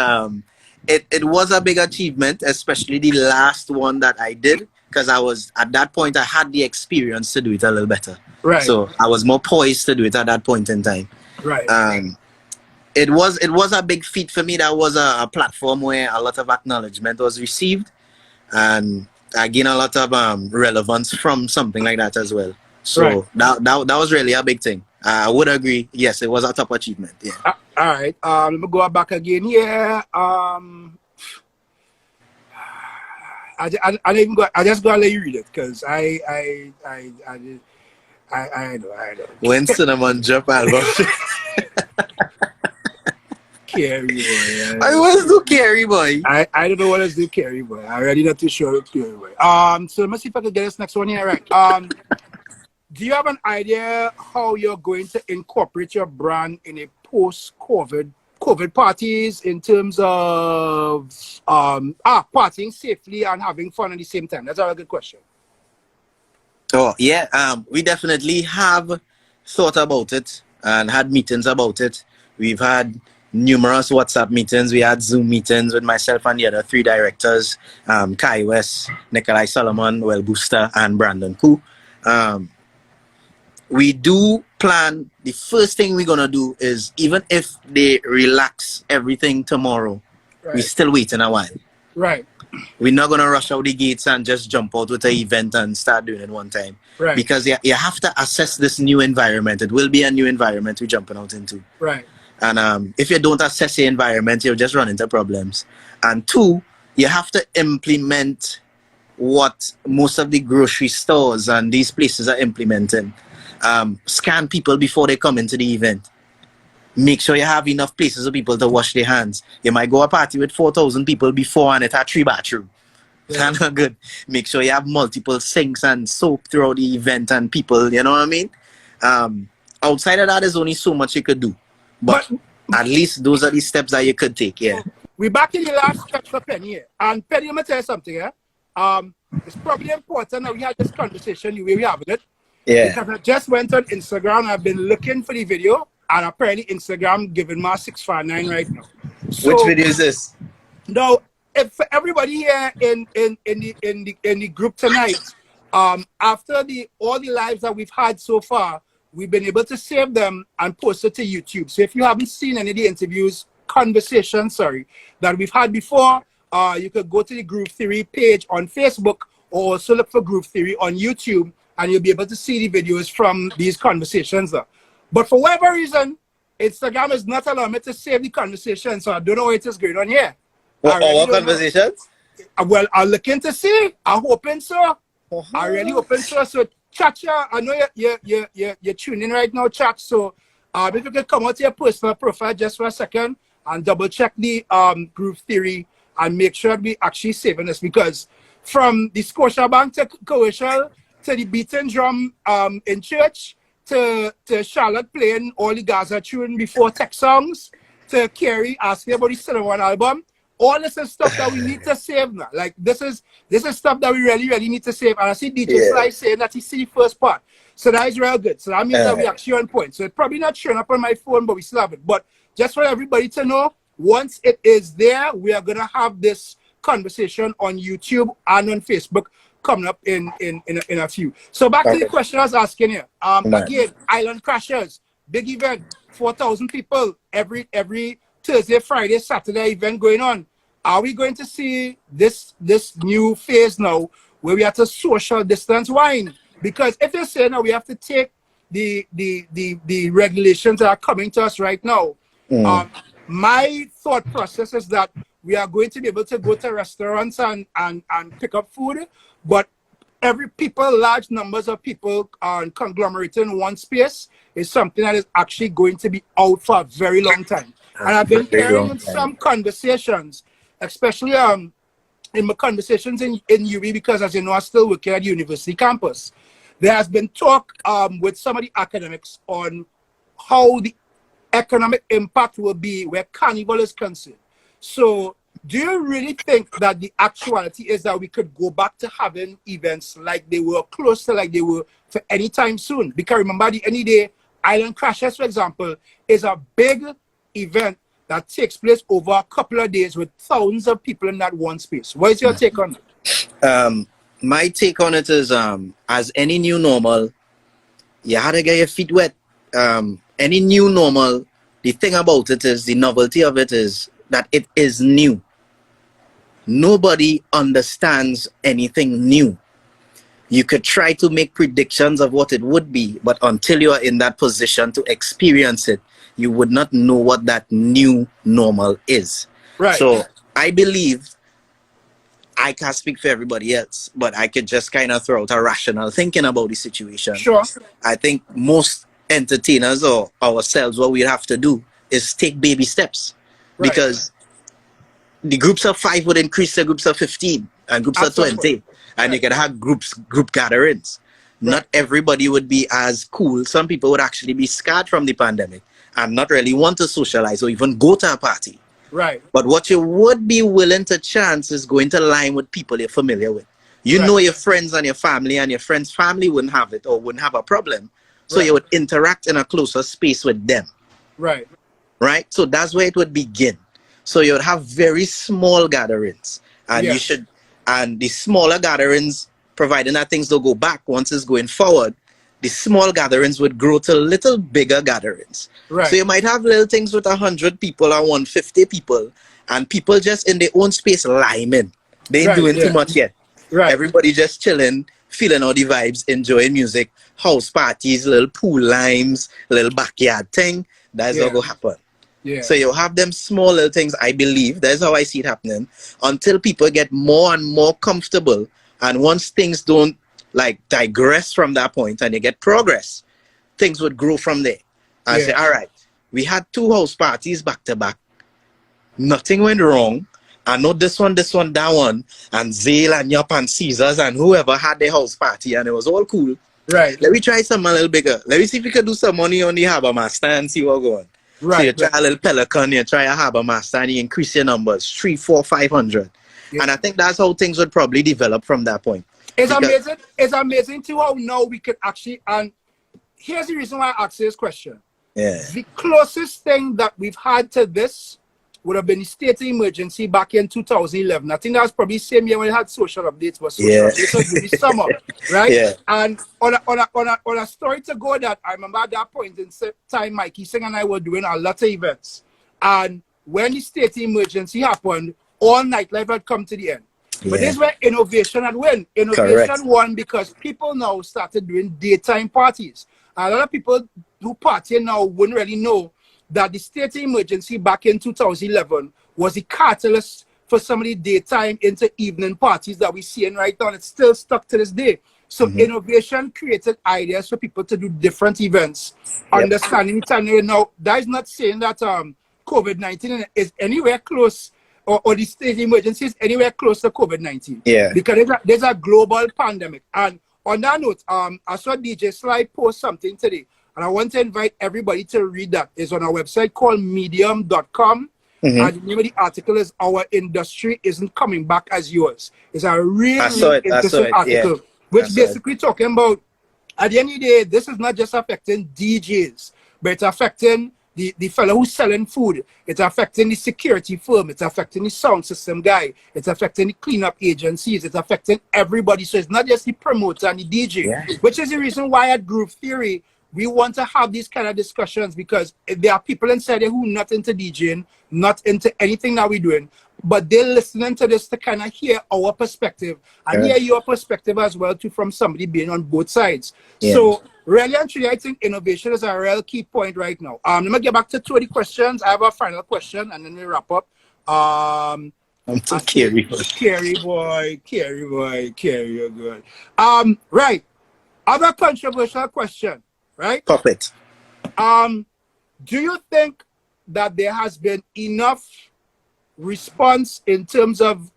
it was a big achievement, especially the last one that I did, because I was, at that point, I had the experience to do it a little better. Right. So I was more poised to do it at that point in time. Right. It was a big feat for me. That was a platform where a lot of acknowledgement was received, and I gained a lot of relevance from something like that as well. So that was really a big thing. I would agree. Yes, it was a top achievement. Yeah. All right. Let me go back again. Yeah. I just gotta let you read it because I know. When Cinnamon Drop album. Carry boy. I was do Carry boy. I don't know what else do Carry boy. I already not too sure of Carry boy. So let me see if I can get this next one here right. Do you have an idea how you're going to incorporate your brand in a post-COVID parties in terms of partying safely and having fun at the same time? That's a good question. Oh yeah, we definitely have thought about it and had meetings about it. We've had numerous WhatsApp meetings. We had Zoom meetings with myself and the other 3 directors, Kai West, Nikolai Solomon, Well Booster, and Brandon Koo. We do plan, the first thing we're going to do is, even if they relax everything tomorrow, we're still waiting a while. Right. We're not going to rush out the gates and just jump out with an event and start doing it one time. Right. Because you have to assess this new environment. It will be a new environment we're jumping out into. Right. And if you don't assess the environment, you'll just run into problems. And 2, you have to implement what most of the grocery stores and these places are implementing. Scan people before they come into the event. Make sure you have enough places for people to wash their hands. You might go a party with 4,000 people before and it had 3 bathrooms. That's not good. Make sure you have multiple sinks and soap throughout the event and people, you know what I mean? Outside of that, there's only so much you could do. But at least those are the steps that you could take, yeah. We're back in the last stretch for Penny here. And Penny, I'm going to tell you something, yeah? It's probably important that we had this conversation the way we have it. Yeah. Because I just went on Instagram, I've been looking for the video, and apparently Instagram giving me 659 right now. So, which video is this? No, if for everybody here in the group tonight, after all the lives that we've had so far, we've been able to save them and post it to YouTube. So if you haven't seen any of the interviews, conversations, that we've had before, you could go to the Group Theory page on Facebook, or also look for Group Theory on YouTube, and you'll be able to see the videos from these conversations there. But for whatever reason, Instagram is not allowing me to save the conversation, so I don't know what is going on here. What, our conversations? Well, I'm looking to see. I'm hoping so. I'm really hoping so. So, Chacha, I know you're tuning in right now, Chat. So, if you could come out to your personal profile just for a second and double check the Group Theory and make sure we actually saving this, because from the Scotiabank to commercial to the beating drum in church to Charlotte playing all the Gaza tune before tech songs to Carrie asking about the Cinnamon album. All this is stuff that we need to save now. Like this is stuff that we really need to save. And I see DJ Sly saying that he see the first part. So that is real good. So that means that we actually on point. So it's probably not showing up on my phone, but we still have it. But just for everybody to know, once it is there, we are gonna have this conversation on YouTube and on Facebook coming up in a few. So back to the question I was asking you. Again, Island Crashers, big event, 4,000 people every Thursday, Friday, Saturday event going on. Are we going to see this new phase now where we have to social distance wine? Because if you're saying that we have to take the regulations that are coming to us right now, my thought process is that we are going to be able to go to restaurants and pick up food, but large numbers of people conglomerating in one space is something that is actually going to be out for a very long time. And I've been hearing in some conversations, especially in my conversations in UB, because as you know, I'm still working at university campus. There has been talk with some of the academics on how the economic impact will be where Carnival is concerned. So do you really think that the actuality is that we could go back to having events like they were, close to like they were for any time soon? Because remember, the Any Day Island Crashers, for example, is a big event that takes place over a couple of days with thousands of people in that one space. What is your take on that? My take on it is, as any new normal, you had to get your feet wet. Any new normal, the thing about it is, the novelty of it is that it is new. Nobody understands anything new. You could try to make predictions of what it would be, but until you are in that position to experience it, you would not know what that new normal is. Right. So I believe, I can't speak for everybody else, but I could just kind of throw out a rational thinking about the situation. Sure. I think most entertainers or ourselves, what we have to do is take baby steps. Right. Because the groups of 5 would increase to groups of 15 and groups of 20. And you can have group gatherings. Right. Not everybody would be as cool. Some people would actually be scarred from the pandemic and not really want to socialize or even go to a party. Right. But what you would be willing to chance is going to line with people you're familiar with. You know your friends and your friend's family wouldn't have it or wouldn't have a problem. So you would interact in a closer space with them. Right. Right? So that's where it would begin. So you would have very small gatherings. And you should, and the smaller gatherings, providing that things don't go back once it's going forward, the small gatherings would grow to little bigger gatherings. Right. So you might have little things with 100 people or 150 people, and people just in their own space liming. They ain't doing too much yet. Right. Everybody just chilling, feeling all the vibes, enjoying music, house parties, little pool limes, little backyard thing. That's all going to happen. Yeah. So you have them small little things, I believe. That's how I see it happening. Until people get more and more comfortable. And once things don't like digress from that point and you get progress, things would grow from there. I say, all right, we had 2 house parties back to back. Nothing went wrong. I know this one, that one, and Zale and Yup and Caesars and whoever had their house party, and it was all cool. Right. Let me try something a little bigger. Let me see if we can do some money on the Harbour Master and see what's going on. Right. So you try a little Pelican, you try a Harbour Master, and you increase your numbers 300, 400, 500. Yeah. And I think that's how things would probably develop from that point. It's amazing. It's amazing too how now we could actually, and here's the reason why I asked this question. Yeah. The closest thing that we've had to this would have been the state of emergency back in 2011. I think that was probably the same year when we had social updates, but social updates was in the summer, right? Yeah. And on a story to go that I remember at that point in time, Mikey Singh and I were doing a lot of events. And when the state of emergency happened, all nightlife had come to the end. But this is where innovation had won. Innovation won because people now started doing daytime parties. A lot of people who party now wouldn't really know that the state of emergency back in 2011 was the catalyst for some of the daytime into evening parties that we're seeing right now. And it's still stuck to this day. So innovation created ideas for people to do different events, understanding the time. Now, that is not saying that COVID-19 is anywhere close, or the state of emergency is anywhere close to COVID-19. Yeah. Because there's a global pandemic. And on that note, I saw DJ Sly post something today. And I want to invite everybody to read that. It's on our website called medium.com. And the name of the article is Our Industry Isn't Coming Back as Yours. It's a really interesting article, which basically talking about, at the end of the day, this is not just affecting DJs, but it's affecting the fellow who's selling food. It's affecting the security firm. It's affecting the sound system guy. It's affecting the cleanup agencies. It's affecting everybody. So it's not just the promoter and the DJ, which is the reason why at Groove Theory, we want to have these kind of discussions, because there are people inside there who are not into DJing, not into anything that we're doing, but they're listening to this to kind of hear our perspective and hear your perspective as well too, from somebody being on both sides. So really and truly, I think innovation is a real key point right now. Let me get back to two of the questions. I have a final question and then we wrap up. I'm so Carrie boy, you're good. Right. Other controversial question. Right? Perfect. Do you think that there has been enough response in terms of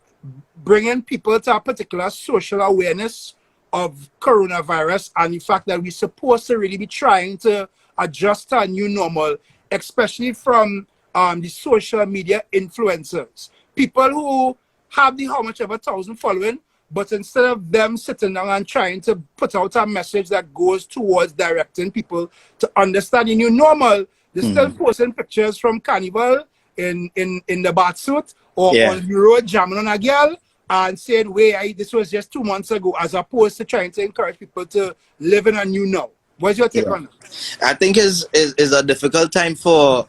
bringing people to a particular social awareness of coronavirus and the fact that we're supposed to really be trying to adjust to a new normal, especially from the social media influencers? People who have the how much of 1,000 following, but instead of them sitting down and trying to put out a message that goes towards directing people to understand the new normal, they're still posting pictures from Carnival in the bath suit or on the road jamming on a girl and saying, wait, this was just 2 months ago, as opposed to trying to encourage people to live in a new now. What's your take on that? I think is a difficult time for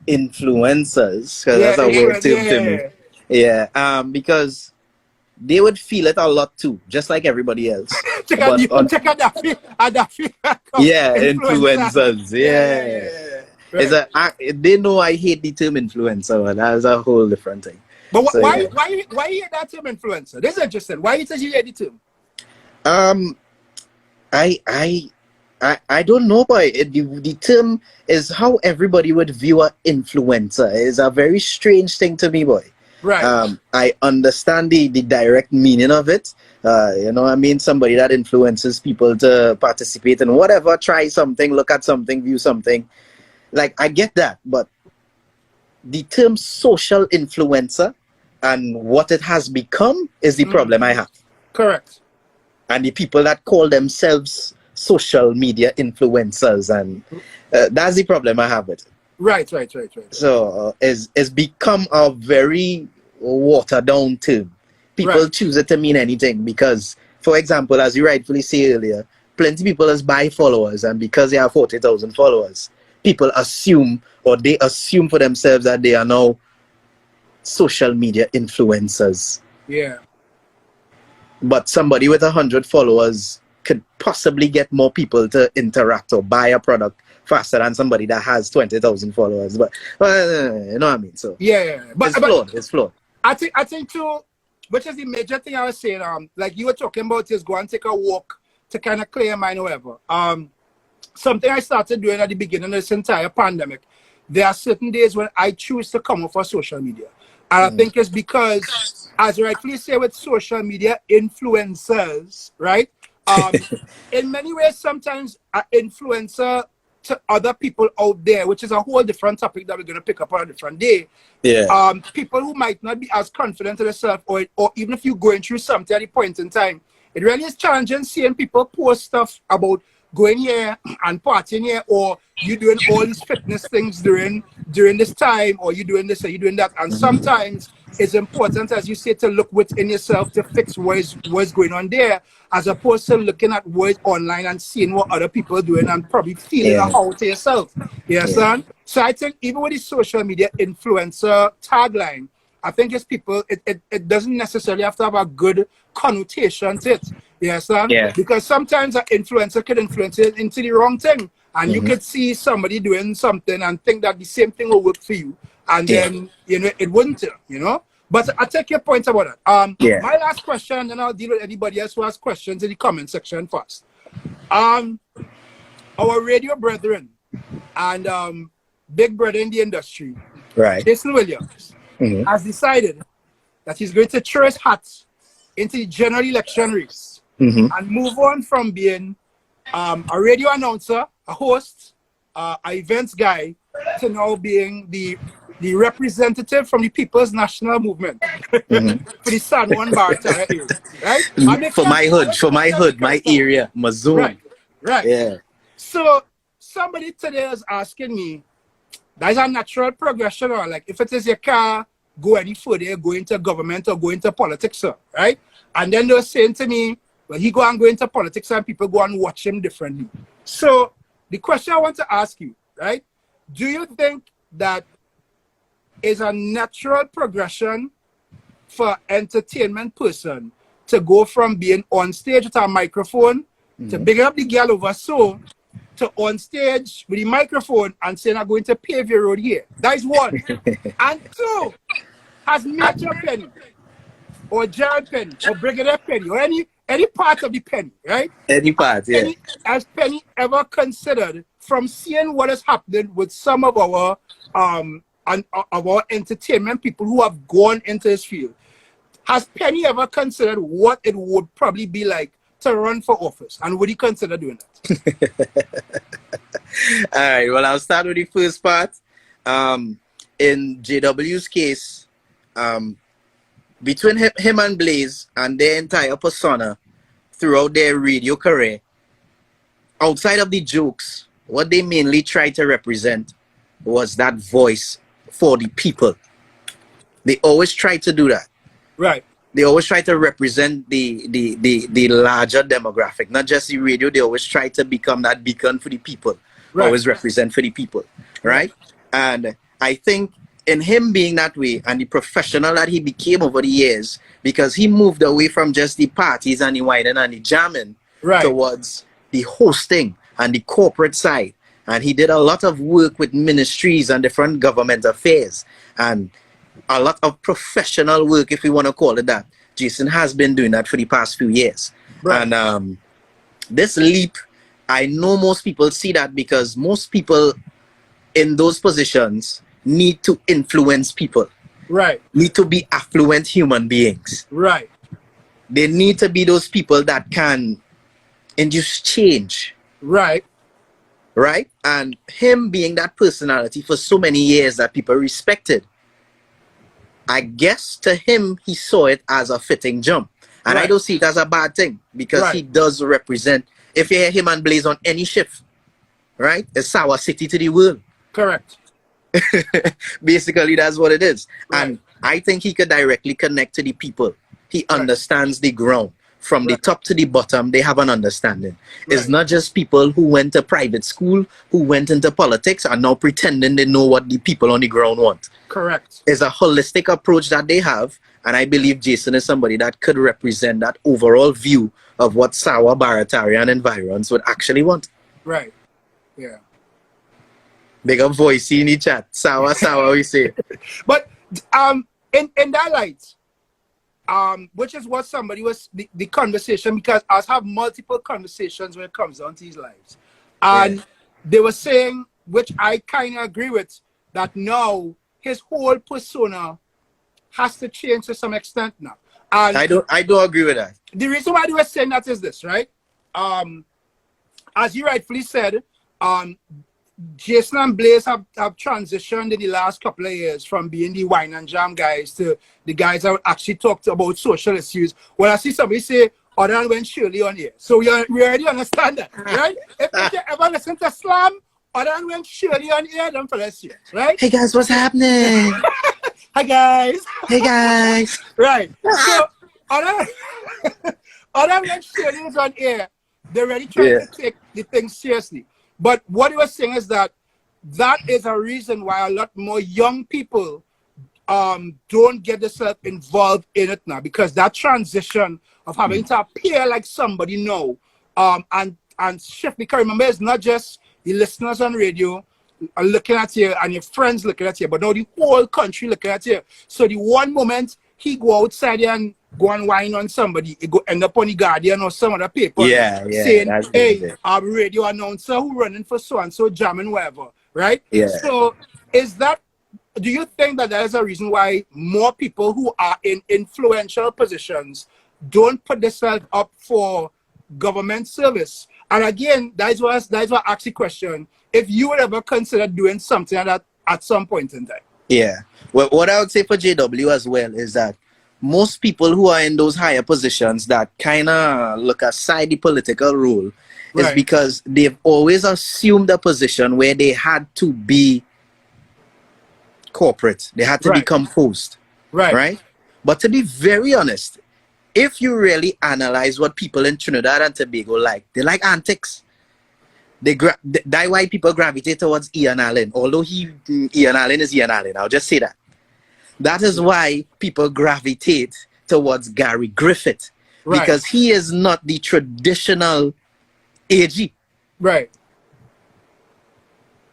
influencers, because that's a weird term to me. Because they would feel it a lot too, just like everybody else. Influencers. They know I hate the term influencer, but that's a whole different thing. But why you hate that term influencer? This is interesting. Why you hate the term? I don't know, but the term is how everybody would view an influencer. It's a very strange thing to me, boy. Right. I understand the direct meaning of it. You know what I mean? Somebody that influences people to participate in whatever, try something, look at something, view something. Like, I get that, but the term social influencer and what it has become is the problem I have. Correct. And the people that call themselves social media influencers, and that's the problem I have with it. Right. So it's become a very watered down term. People choose it to mean anything because, for example, as you rightfully say earlier, plenty of people just buy followers, and because they have 40,000 followers, people assume, or they assume for themselves, that they are now social media influencers. Yeah. But somebody with 100 followers could possibly get more people to interact or buy a product faster than somebody that has 20,000 followers. But you know what I mean? So but it's flawed. I think too, which is the major thing I was saying, like you were talking about, is go and take a walk to kind of clear your mind or whatever. Something I started doing at the beginning of this entire pandemic, there are certain days when I choose to come off of social media. And I think it's because, as you rightfully say, with social media influencers, right? In many ways, sometimes an influencer to other people out there, which is a whole different topic that we're going to pick up on a different day. Yeah. People who might not be as confident in themselves, or even if you're going through something at a point in time, it really is challenging seeing people post stuff about going here and partying here, or you doing all these fitness things during this time, or you doing this or you doing that. And sometimes it's important, as you say, to look within yourself to fix what's going on there, as opposed to looking at what's online and seeing what other people are doing and probably feeling a how to yourself. You understand? So I think even with the social media influencer tagline, I think it's people, it doesn't necessarily have to have a good connotation to it. You understand? Yeah. Because sometimes an influencer could influence it into the wrong thing. And you could see somebody doing something and think that the same thing will work for you. And then, you know, it wouldn't, you know? But I take your point about it. My last question, and then I'll deal with anybody else who has questions in the comment section first. Our radio brethren and big brother in the industry, right, Jason Williams, has decided that he's going to throw his hat into the general election race and move on from being a radio announcer, a host, an events guy, to now being the representative from the People's National Movement for the San Juan Barataria area, right? For my hood, my area, my zone. Right. Yeah. So somebody today is asking me, that is a natural progression, or like if it is your car, go any further, go into government or go into politics, sir, right? And then they're saying to me, well, he go into politics and people go and watch him differently. So the question I want to ask you, right? Do you think that is a natural progression for entertainment person to go from being on stage with a microphone to big up the girl over so to on stage with the microphone and saying I'm going to pave your road here? That is one. And two, has Major Penny or Jared Penny or Brigadier Penny or any part of the Penny, right? Any part, has Penny ever considered, from seeing what is happening with some of our entertainment people who have gone into this field, has Penny ever considered what it would probably be like to run for office, and would he consider doing that? All right, well, I'll start with the first part. In JW's case, between him and Blaze and their entire persona throughout their radio career, outside of the jokes, what they mainly tried to represent was that voice for the people. They always try to do that. Right. They always try to represent the larger demographic, not just the radio. They always try to become that beacon for the people. Right. Always represent for the people, right? And I think in him being that way and the professional that he became over the years, because he moved away from just the parties and the whining and the jamming towards the hosting and the corporate side. And he did a lot of work with ministries and different government affairs and a lot of professional work, if we want to call it that. Jason has been doing that for the past few years. Right. And this leap, I know most people see that because most people in those positions need to influence people. Right. Need to be affluent human beings. Right. They need to be those people that can induce change. Right. Right? And him being that personality for so many years that people respected, I guess to him, he saw it as a fitting jump. And I don't see it as a bad thing because he does represent, if you hear him and Blaze on any shift, right? It's our city to the world. Correct. Basically, that's what it is. Right. And I think he could directly connect to the people. He understands the ground. From the top to the bottom, they have an understanding. It's not just people who went to private school, who went into politics, and now pretending they know what the people on the ground want. Correct. It's a holistic approach that they have, and I believe Jason is somebody that could represent that overall view of what Sawa, Barataria, and environs would actually want. Right. Yeah. Big up voice in the chat. Sawa, we say. But in that light, which is what somebody was the conversation, because I have multiple conversations when it comes down to his lives, and they were saying, which I kind of agree with, that now his whole persona has to change to some extent now. And I don't agree with that. The reason why they were saying that is this, right? As you rightfully said, Jason and Blaze have transitioned in the last couple of years from being the wine and jam guys to the guys that actually talked about social issues. When I see somebody say, other than when Shirley on here. So we already understand that, right? If you ever listen to Slam, other than when Shirley on here, don't for this year, right? Hey guys, what's happening? Hi guys. Hey guys. Right. So other than when Shirley is on here, they're really trying to take the thing seriously. But what he was saying is that is a reason why a lot more young people don't get themselves involved in it now, because that transition of having to appear like somebody now and shift, because remember, it's not just the listeners on radio are looking at you and your friends looking at you, but now the whole country looking at you. So the one moment he go outside and go and whine on somebody, it go end up on the Guardian or some other paper saying, hey, our radio announcer who running for so-and-so jamming whatever, right? Yeah. So do you think that there is a reason why more people who are in influential positions don't put themselves up for government service? And again, that's why I asked the question, if you would ever consider doing something like that at some point in time. Yeah. Well, what I would say for JW as well is that most people who are in those higher positions that kind of look aside the political role is because they've always assumed a position where they had to be corporate. They had to be composed. Right? But to be very honest, if you really analyze what people in Trinidad and Tobago like, they like antics. That's why people gravitate towards Ian Allen. Although Ian Allen is Ian Allen, I'll just say that. That is why people gravitate towards Gary Griffith. Because he is not the traditional AG. Right.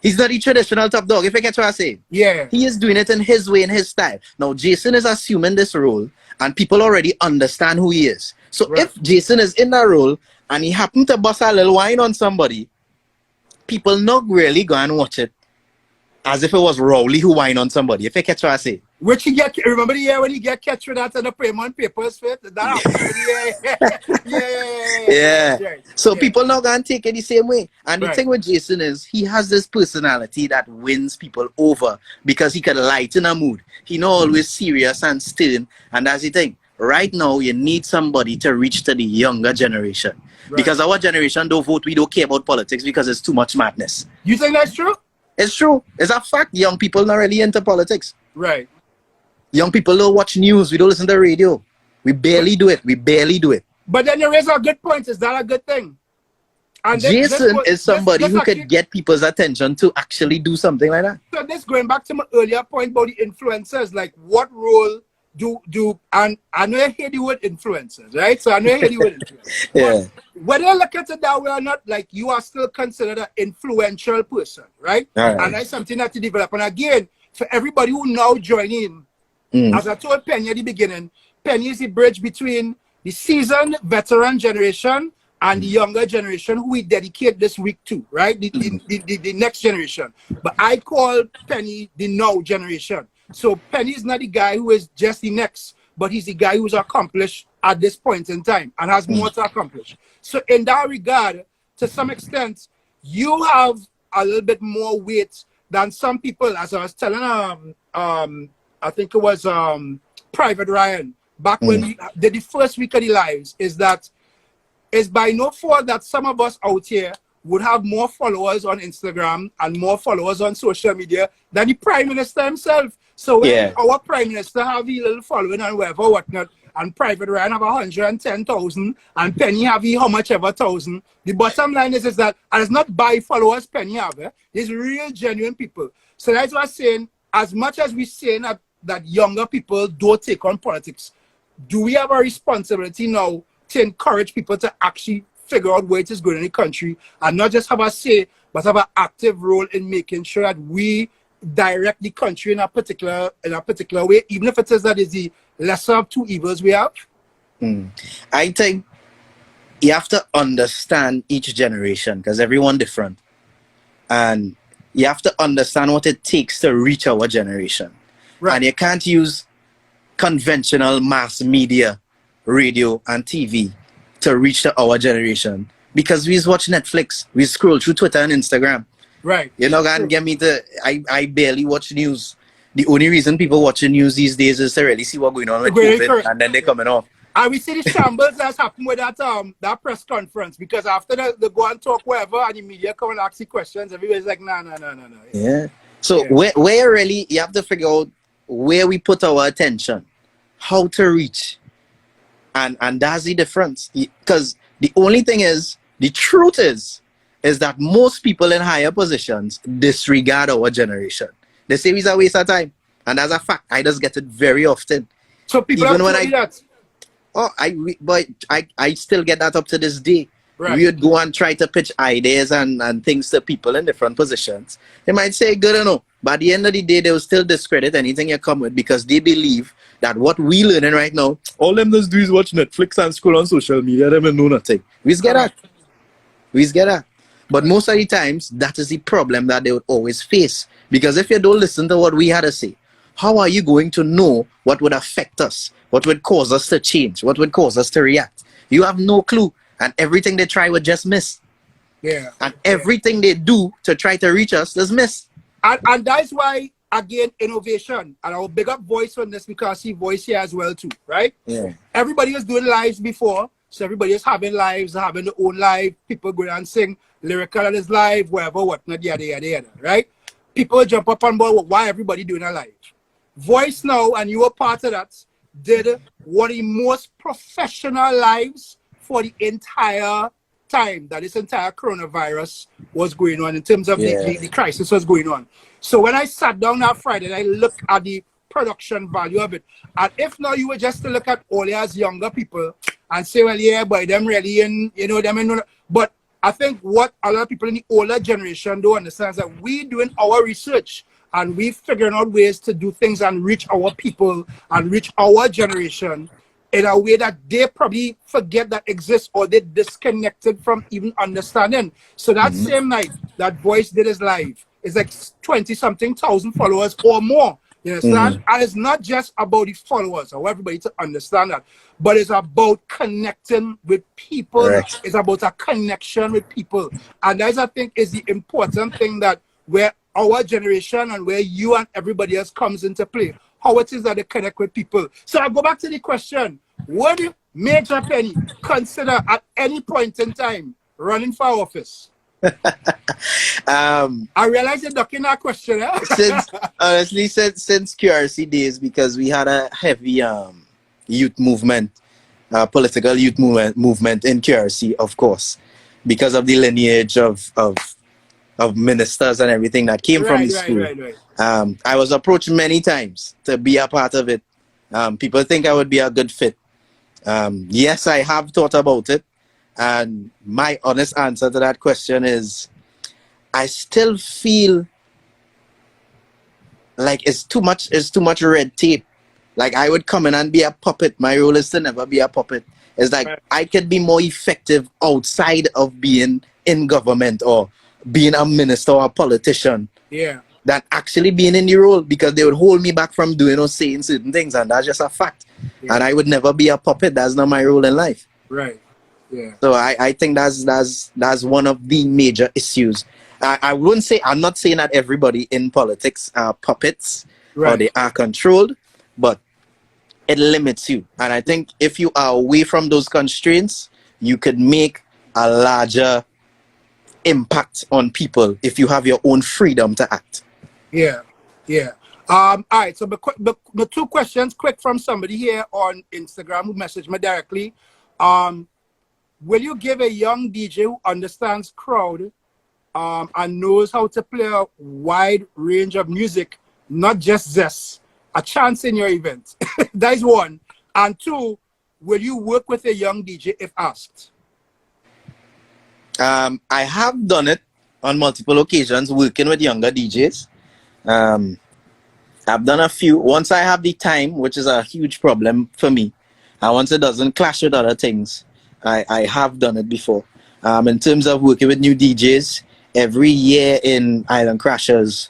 He's not the traditional top dog, if I get what I say. Yeah. He is doing it in his way, in his style. Now, Jason is assuming this role, and people already understand who he is. So if Jason is in that role, and he happened to bust a little wine on somebody, people not really go and watch it as if it was Rowley who whined on somebody, if I catch what I say. Which he get, remember the year when he get catch with that in the payment papers fit? That yeah. So people not going to take it the same way. And the thing with Jason is he has this personality that wins people over because he can lighten a mood. He not always serious and stern. And that's the thing. Right now, you need somebody to reach to the younger generation. Because our generation don't vote, we don't care about politics because it's too much madness. You think that's true? It's true. It's a fact. Young people not really into politics. Right. Young people don't watch news. We don't listen to radio. We barely do it. We barely do it. But then you raise a good point. Is that a good thing? And Jason is somebody who could get people's attention to actually do something like that. So this going back to my earlier point about the influencers, like what role do and I know you hear the word influencers, right? So I know you hear the word influencers. Whether you look at it that way or not, like you are still considered an influential person, right? And that's something that you develop. And again, for everybody who now join in, as I told Penny at the beginning, Penny is the bridge between the seasoned veteran generation and the younger generation who we dedicate this week to, right? The next generation. But I call Penny the now generation. So Penny is not the guy who is just the next, but he's the guy who's accomplished at this point in time and has more to accomplish. So in that regard, to some extent, you have a little bit more weight than some people. As I was telling I think it was Private Ryan back when we did the first week of the lives, is that it's by no fault that some of us out here would have more followers on Instagram and more followers on social media than the Prime Minister himself. So when our Prime Minister have a little following and whatnot, and Private Ryan have 110,000 and Penny have how much ever thousand, the bottom line is that, and it's not by followers Penny have, it's real genuine people. So that's what I'm saying, as much as we're saying that younger people don't take on politics, do we have a responsibility now to encourage people to actually figure out where it is going in the country and not just have a say, but have an active role in making sure that we direct the country in a particular way, even if it is that is the lesser of two evils we have? I think you have to understand each generation because everyone different. And you have to understand what it takes to reach our generation. And you can't use conventional mass media, radio and TV to reach our generation, because we watch Netflix, we scroll through Twitter and Instagram. Right. You know, and get me to, I barely watch news. The only reason people watching news these days is to really see what's going on with COVID, and then they're coming off. And we see the shambles that's happened with that press conference, because after they go and talk whatever and the media come and ask you questions, everybody's like, no. Yeah. So where really, you have to figure out where we put our attention, how to reach. And that's the difference. Because the only thing is, the truth is that most people in higher positions disregard our generation. They say it's a waste of time. And that's a fact. I just get it very often. So people even when that. Oh, I still get that up to this day. Right. We would go and try to pitch ideas and things to people in different positions. They might say good enough, but at the end of the day, they will still discredit anything you come with, because they believe that what we learning right now, all them just do is watch Netflix and scroll on social media. They don't know nothing. We get that. But most of the times, that is the problem that they would always face. Because if you don't listen to what we had to say, how are you going to know what would affect us? What would cause us to change? What would cause us to react? You have no clue. And everything they try would just miss. Yeah. And everything they do to try to reach us is miss. And that's why, again, innovation. And I'll big up Voice on this, because I see Voice here as well too, right? Yeah. Everybody was doing lives before. So everybody is having lives, having their own life. People go and sing lyrical on his live, whatever, whatnot, yada, right? People jump up on board with why everybody doing a live. Voice now, and you were part of that, did one of the most professional lives for the entire time that this entire coronavirus was going on, in terms of the crisis was going on. So when I sat down that Friday, I looked at the production value of it. And if now you were just to look at all as younger people and say, well, yeah, but them really in, them in, but I think what a lot of people in the older generation don't understand is that we doing our research and we figuring out ways to do things and reach our people and reach our generation in a way that they probably forget that exists, or they disconnected from even understanding. So that same night that Voice did his live, it's like 20-something thousand followers or more. You understand? And it's not just about the followers. I want everybody to understand that. But it's about connecting with people. Right. It's about a connection with people. And that, I think, is the important thing, that where our generation and where you and everybody else comes into play. How it is that they connect with people. So I go back to the question. Would Major Penny consider at any point in time running for office? I realize you're ducking that question. Honestly, since QRC days, because we had a heavy youth movement, political youth movement in QRC, of course, because of the lineage of ministers and everything that came from the school. Right. I was approached many times to be a part of it. People think I would be a good fit. Yes, I have thought about it. And my honest answer to that question is, I still feel like it's too much red tape. Like, I would come in and be a puppet. My role is to never be a puppet. It's like, I could be more effective outside of being in government or being a minister or a politician. Yeah. Than actually being in the role, because they would hold me back from doing or saying certain things, and that's just a fact. Yeah. And I would never be a puppet. That's not my role in life. Right. Yeah. So I think that's one of the major issues. I wouldn't say, I'm not saying that everybody in politics are puppets or they are controlled, but it limits you. And I think if you are away from those constraints, you could make a larger impact on people if you have your own freedom to act. Yeah. All right, so the two questions quick from somebody here on Instagram who messaged me directly. Will you give a young DJ who understands crowd and knows how to play a wide range of music, not just zest, a chance in your event? That is one. And two, will you work with a young DJ if asked? I have done it on multiple occasions, working with younger DJs. I've done a few. Once I have the time, which is a huge problem for me, and once it doesn't clash with other things, I have done it before. In terms of working with new DJs, every year in Island Crashers,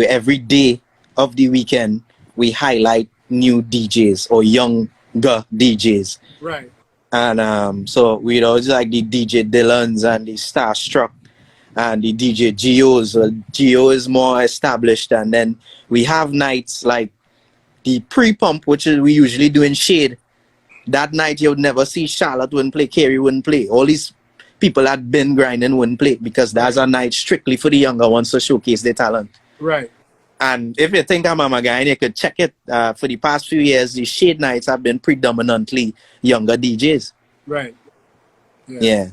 every day of the weekend, we highlight new DJs or younger DJs. Right. And so we'd always like the DJ Dylans and the Starstruck and the DJ Geos. Geo is more established, and then we have nights like the pre-pump, which is we usually do in Shade. That night you would never see Charlotte wouldn't play, Carey wouldn't play. All these people that been grinding wouldn't play because that's a night strictly for the younger ones to showcase their talent. Right. And if you think I'm a guy, and you could check it, for the past few years, the Shade nights have been predominantly younger DJs. Right. Yeah.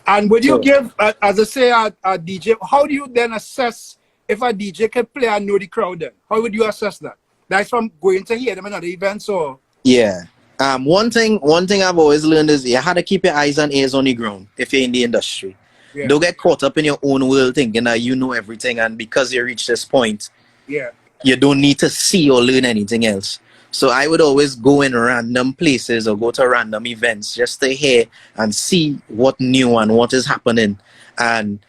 And would you give, as I say, a DJ, how do you then assess if a DJ can play and know the crowd then? How would you assess that? That's from going to hear them in other events or? Yeah. One thing I've always learned is you have to keep your eyes and ears on the ground if you're in the industry. Yeah. Don't get caught up in your own world thinking that you know everything, and because you reach this point, you don't need to see or learn anything else. So I would always go in random places or go to random events just to hear and see what new and what is happening. And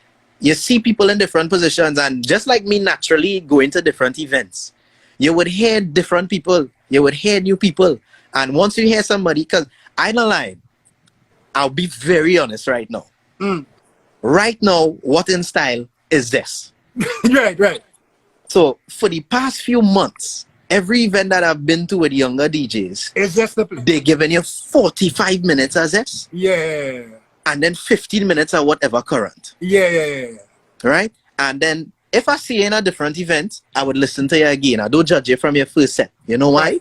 you see people in different positions, and just like me naturally going to different events, you would hear different people, you would hear new people. And once you hear somebody, because I don't lie, I'll be very honest right now. Right now, what in style is this? Right. So for the past few months, every event that I've been to with younger DJs, is this the place? They're giving you 45 minutes as this. Yeah. And then 15 minutes or whatever current. Yeah. Right? And then if I see you in a different event, I would listen to you again. I don't judge you from your first set. You know why?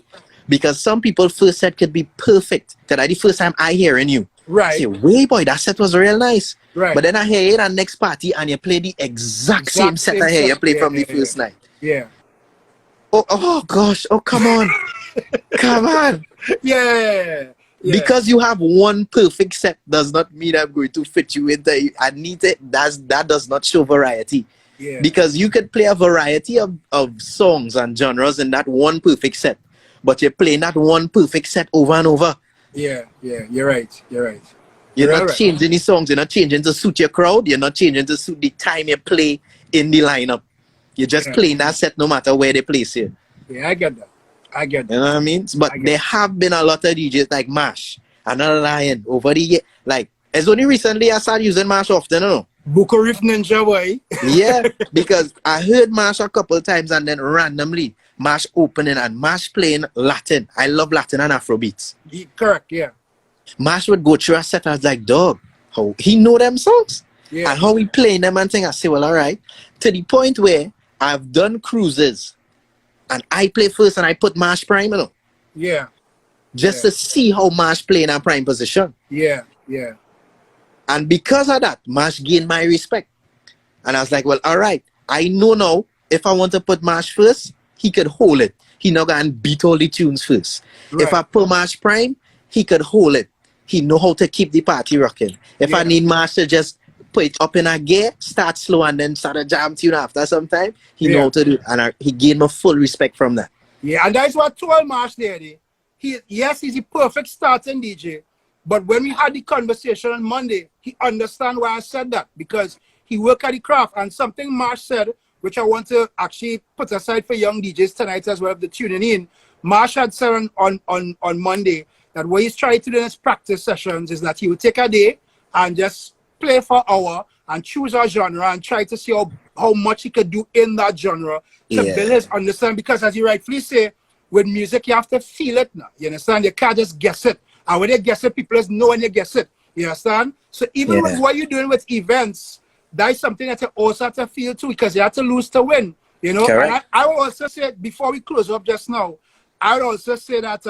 Because some people's first set could be perfect. That's the first time I hearing you. Right. Say, wait, boy, that set was real nice. Right. But then I hear you at the next party and you play the exact same set I hear you play from the first night. Yeah. Oh gosh. Oh, come on. Come on. Yeah. Because you have one perfect set does not mean I'm going to fit you in there. I need it. That does not show variety. Yeah. Because you could play a variety of songs and genres in that one perfect set. But you're playing that one perfect set over and over. Yeah. You're right. You're not changing the songs. You're not changing to suit your crowd. You're not changing to suit the time you play in the lineup. You're just playing that set no matter where they place you. Yeah, I get that. You know what I mean? But there have been a lot of DJs like Mash. I'm not lying. Over the year, like, it's only recently I started using Mash often, you know. Buko Riff Ninja, boy. Yeah, because I heard Mash a couple times and then randomly Mash opening and Mash playing Latin. I love Latin and Afrobeats. Correct, yeah. Mash would go through a set. I was like, dog, how he know them songs? Yeah. And how he playing them and thing. I say, well, all right. To the point where I've done cruises and I play first and I put Mash prime, you know. Yeah. Just to see how Mash play in a prime position. Yeah. And because of that, Mash gained my respect. And I was like, well, all right. I know now if I want to put Mash first, he could hold it. He not going to beat all the tunes first. Right. If I put Mash prime, he could hold it. He know how to keep the party rocking. If I need Mash to just put it up in a gear, start slow and then start a jam tune after some time, he know how to do it. And he gained my full respect from that. Yeah, and that's what I told Mash there. He's a perfect starting DJ. But when we had the conversation on Monday, he understand why I said that. Because he worked at the craft. And something Mash said, which I want to actually put aside for young DJs tonight as well, if they're tuning in. Mash had said on Monday that what he's trying to do in his practice sessions is that he would take a day and just play for an hour and choose a genre and try to see how much he could do in that genre to build his understanding. Because as you rightfully say, with music, you have to feel it now. You understand? You can't just guess it. And when you guess it, people just know when you guess it. You understand? So even with what you're doing with events, that's something that you also have to feel too, because you have to lose to win. You know? And I will also say, before we close up just now, I would also say that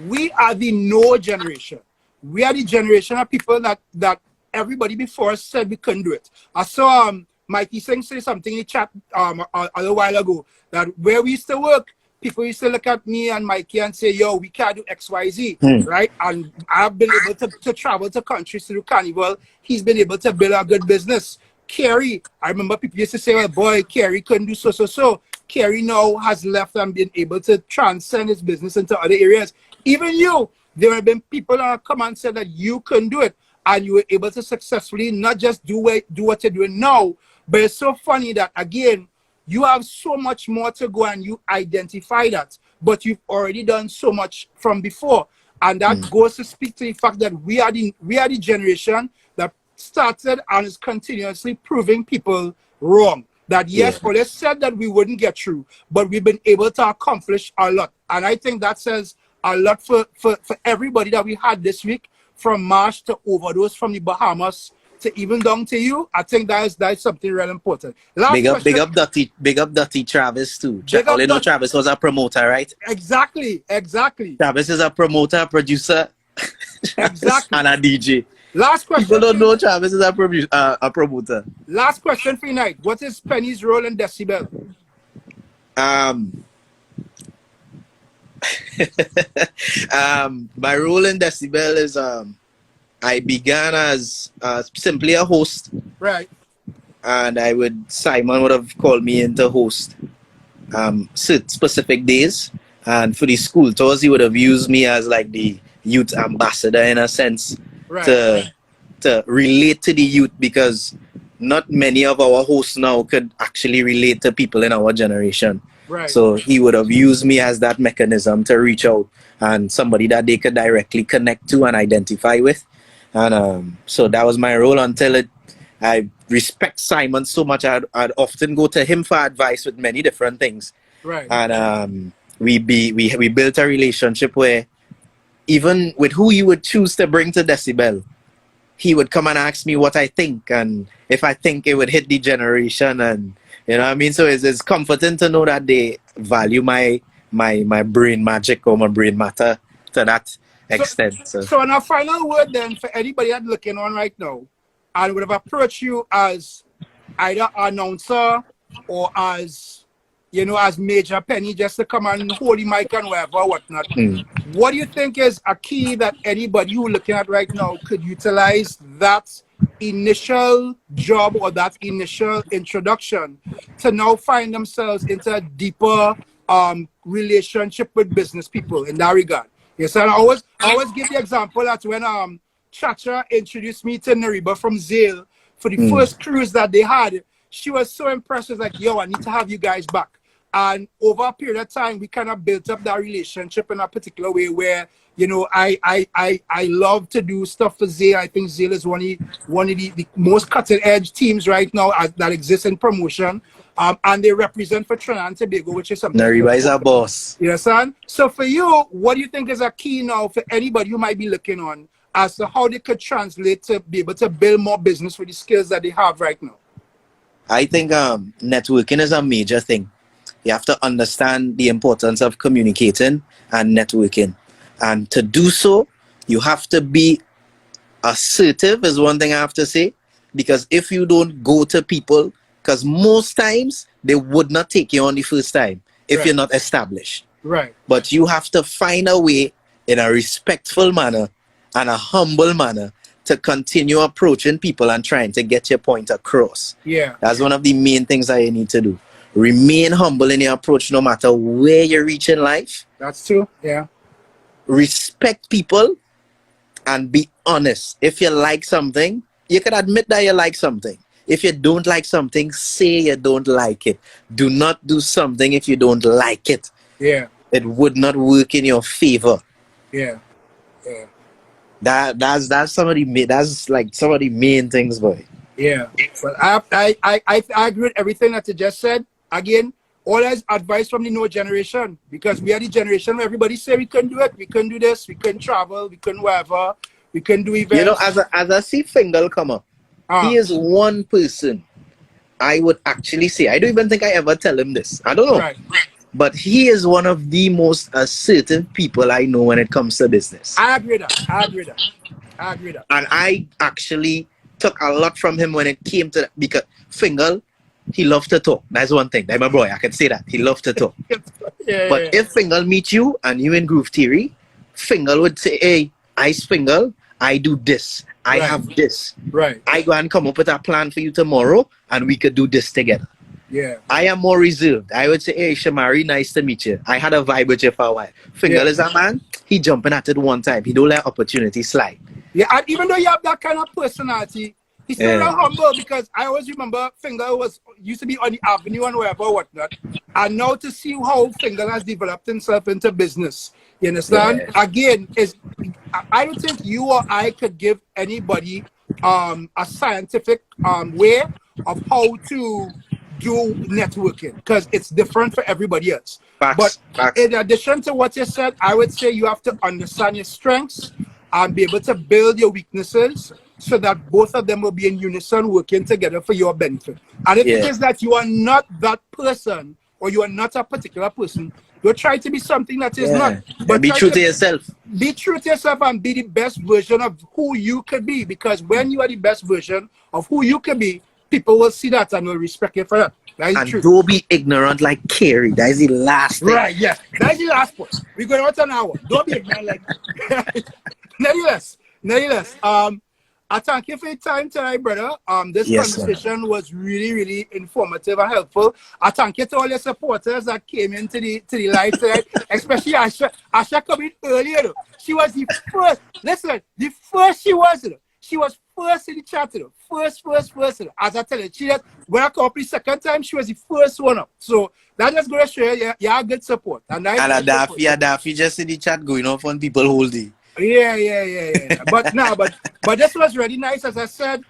we are the no generation. We are the generation of people that everybody before us said we couldn't do it. I saw Mikey Singh say something in the chat a little while ago, that where we used to work, people used to look at me and Mikey and say, yo, we can't do X, Y, Z, right? And I've been able to travel to countries to do carnival. He's been able to build a good business. Carey, I remember people used to say, well, boy, Carey couldn't do so. Carey now has left and been able to transcend his business into other areas. Even you, there have been people that have come and said that you couldn't do it, and you were able to successfully not just do what you're doing now, but it's so funny that, again, you have so much more to go, and you identify that, but you've already done so much from before. And that goes to speak to the fact that we are the generation that started and is continuously proving people wrong. That yes, Ole said that we wouldn't get through, but we've been able to accomplish a lot. And I think that says a lot for everybody that we had this week, from Marsh to Overdose, from the Bahamas to even down to you. I think that's something real important. Big up Dirty Travis too. You know Travis was a promoter, right? Exactly. Travis is a promoter, producer, exactly, and a DJ. Last question. People don't know Travis is a promoter. Last question for tonight. What is Penny's role in Decibel? My role in Decibel is I began as simply a host, right? And Simon would have called me in to host specific days, and for the school tours he would have used me as like the youth ambassador in a sense, right, to relate to the youth, because not many of our hosts now could actually relate to people in our generation. Right. So he would have used me as that mechanism to reach out and somebody that they could directly connect to and identify with. And so that was my role until I respect Simon so much. I'd often go to him for advice with many different things. Right. And we built a relationship where even with who you would choose to bring to Decibel, he would come and ask me what I think, and if I think it would hit the generation, and you know what I mean? So it's comforting to know that they value my brain magic or my brain matter to that extent. So on our final word then, for anybody that's looking on right now and would have approached you as either announcer or as, you know, as Major Penny, just to come and hold the mic and whatever, whatnot. What do you think is a key that anybody who's looking at right now could utilize that initial job or that initial introduction to now find themselves into a deeper relationship with business people in that regard? Yes, and I always give the example that when Chacha introduced me to Nariba from Zale for the first cruise that they had, she was so impressed. She was like, yo, I need to have you guys back. And over a period of time, we kind of built up that relationship in a particular way where, you know, I love to do stuff for Zale. I think Zale is one of the most cutting edge teams right now that exists in promotion. And they represent for Trinidad and Tobago, which is something. Nariba is our boss. Yes, son. So for you, what do you think is a key now for anybody who might be looking on as to how they could translate to be able to build more business with the skills that they have right now? I think networking is a major thing. You have to understand the importance of communicating and networking. And to do so, you have to be assertive is one thing I have to say. Because if you don't go to people, because most times they would not take you on the first time if you're not established. Right. But you have to find a way in a respectful manner and a humble manner to continue approaching people and trying to get your point across. Yeah. That's one of the main things that you need to do. Remain humble in your approach no matter where you reach in life. That's true. Yeah. Respect people and be honest. If you like something, you can admit that you like something. If you don't like something, say you don't like it. Do not do something if you don't like it. Yeah. It would not work in your favor. Yeah. Yeah. That's some of the main things, boy. Yeah. But I agree with everything that you just said. Again, all that's advice from the new generation, because we are the generation where everybody say we couldn't do it, we couldn't do this, we couldn't travel, we couldn't whatever, we couldn't do events. You know, as I see Fingal come up, he is one person I would actually say, I don't even think I ever tell him this. I don't know. Right. But he is one of the most assertive people I know when it comes to business. I agree with that. And I actually took a lot from him when it came to that, because Fingal, he loved to talk. That's one thing. That's my boy. I can say that. He loved to talk. But if Fingal meet you and you in Groove Theory, Fingal would say, hey, Ice Fingal, I do this. I have this. Right. I go and come up with a plan for you tomorrow and we could do this together. Yeah. I am more reserved. I would say, hey, Shomari, nice to meet you. I had a vibe with you for a while. Fingal is a man, he jumping at it one time. He don't let opportunity slide. Yeah, and even though you have that kind of personality, He's still not humble because I always remember Finger used to be on the avenue and wherever, whatnot. And now to see how Finger has developed himself into business, you understand? Yeah. Again, I don't think you or I could give anybody a scientific way of how to do networking because it's different for everybody else. Facts. In addition to what you said, I would say you have to understand your strengths and be able to build your weaknesses so that both of them will be in unison working together for your benefit. And if it is that you are not that person or you are not a particular person, don't try to be something that is not. But be true to yourself. Be true to yourself and be the best version of who you could be, because when you are the best version of who you can be, people will see that and will respect you for that. That is and true. Don't be ignorant like Carrie. That is the last thing. Right, yes. That is the last point. We're going out an hour. Don't be ignorant like Nevertheless, I thank you for your time tonight, brother. This conversation was really, really informative and helpful. I thank you to all your supporters that came into the live tonight, especially Asha. Asha coming earlier though. She was the first. Listen, the first she was. She was first in the chat. First. As I tell you, when I come up the second time, she was the first one up. So that just going to show you, you have good support. And Daffy just in the chat going off on people whole day. Yeah. But this was really nice. As I said,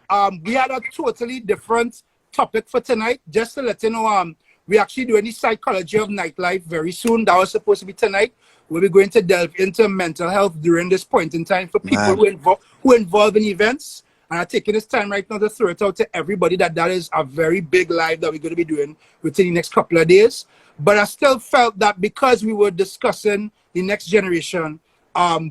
we had a totally different topic for tonight. Just to let you know, we're actually doing the psychology of nightlife very soon. That was supposed to be tonight. We'll be going to delve into mental health during this point in time for people who involve in events. And I'm taking this time right now to throw it out to everybody that is a very big live that we're going to be doing within the next couple of days. But I still felt that because we were discussing the next generation,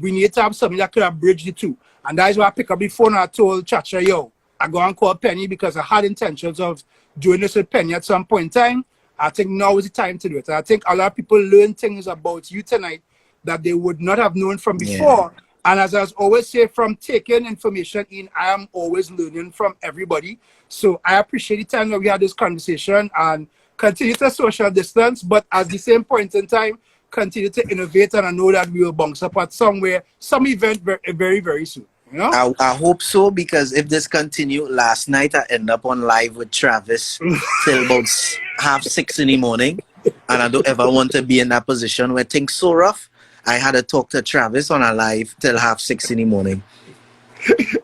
we need to have something that could have bridged the two. And that is why I picked up the phone and I told Chacha, yo, I go and call Penny because I had intentions of doing this with Penny at some point in time. I think now is the time to do it. And I think a lot of people learn things about you tonight that they would not have known from before. Yeah. And as I always say, from taking information in, I am always learning from everybody. So I appreciate the time that we had this conversation and continue to social distance, but at the same point in time, continue to innovate. And I know that we will bounce up at some event very, very soon. You know? I hope so, because if this continue, last night I end up on live with Travis till about 6:30 in the morning. And I don't ever want to be in that position where things so rough. I had to talk to Travis on a live till 6:30 in the morning.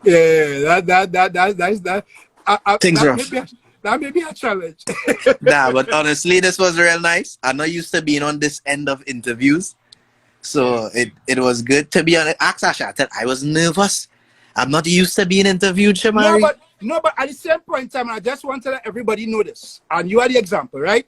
Yeah, things rough. That may be a challenge. Nah, but honestly, this was real nice. I'm not used to being on this end of interviews. So it was good to be on it. Ask Asha, I was nervous. I'm not used to being interviewed, Shomari. No, but at the same point in time, I just want to let everybody know this. And you are the example, right?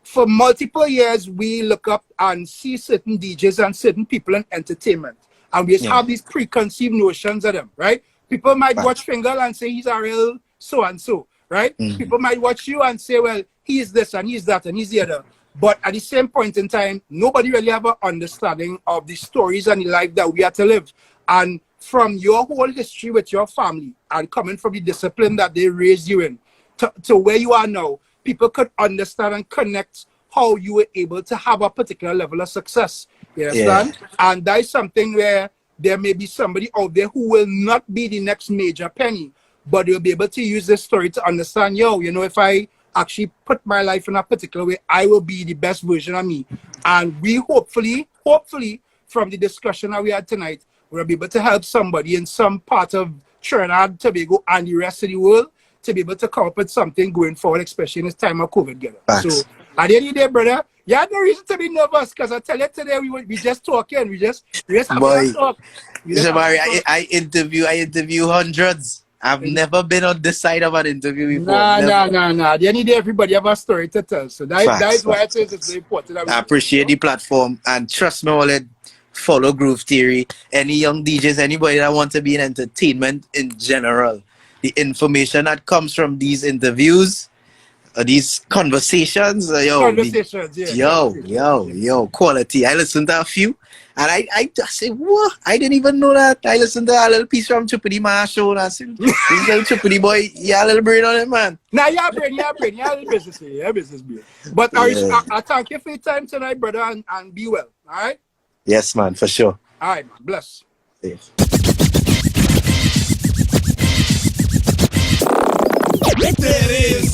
For multiple years, we look up and see certain DJs and certain people in entertainment. And we just have these preconceived notions of them, right? People might watch Finger and say he's a real so-and-so, right? People might watch you and say, well, he's this and he's that and he's the other. But at the same point in time, nobody really have an understanding of the stories and the life that we have to live. And from your whole history with your family and coming from the discipline that they raised you in to where you are now, people could understand and connect how you were able to have a particular level of success. You understand? Yeah. And that is something where there may be somebody out there who will not be the next major Penny, but they'll be able to use this story to understand, if I actually put my life in a particular way, I will be the best version of me. And we hopefully, from the discussion that we had tonight, we'll be able to help somebody in some part of Trinidad, Tobago, and the rest of the world to be able to come up with something going forward, especially in this time of COVID. So at the end of the day, brother, you have no reason to be nervous, because I tell you today, we just talking. We just have a talk. Shomari, I interview hundreds. I've never been on this side of an interview before. Nah. At the end of the day, everybody have a story to tell. So that is why I say it's very important. I appreciate the platform, and trust me, all it follow Groove Theory. Any young DJs, anybody that wants to be in entertainment in general, the information that comes from these interviews, these conversations, quality. I listened to a few, and I said, what? I didn't even know that. I listened to a little piece from Chupidi Ma show, and I said, this little Chupidi boy, a little brain on it, man. Nah, you have brain, business, beer. But I thank you for your time tonight, brother, and be well, all right? Yes, man, for sure. All right, man, bless. Yes. There is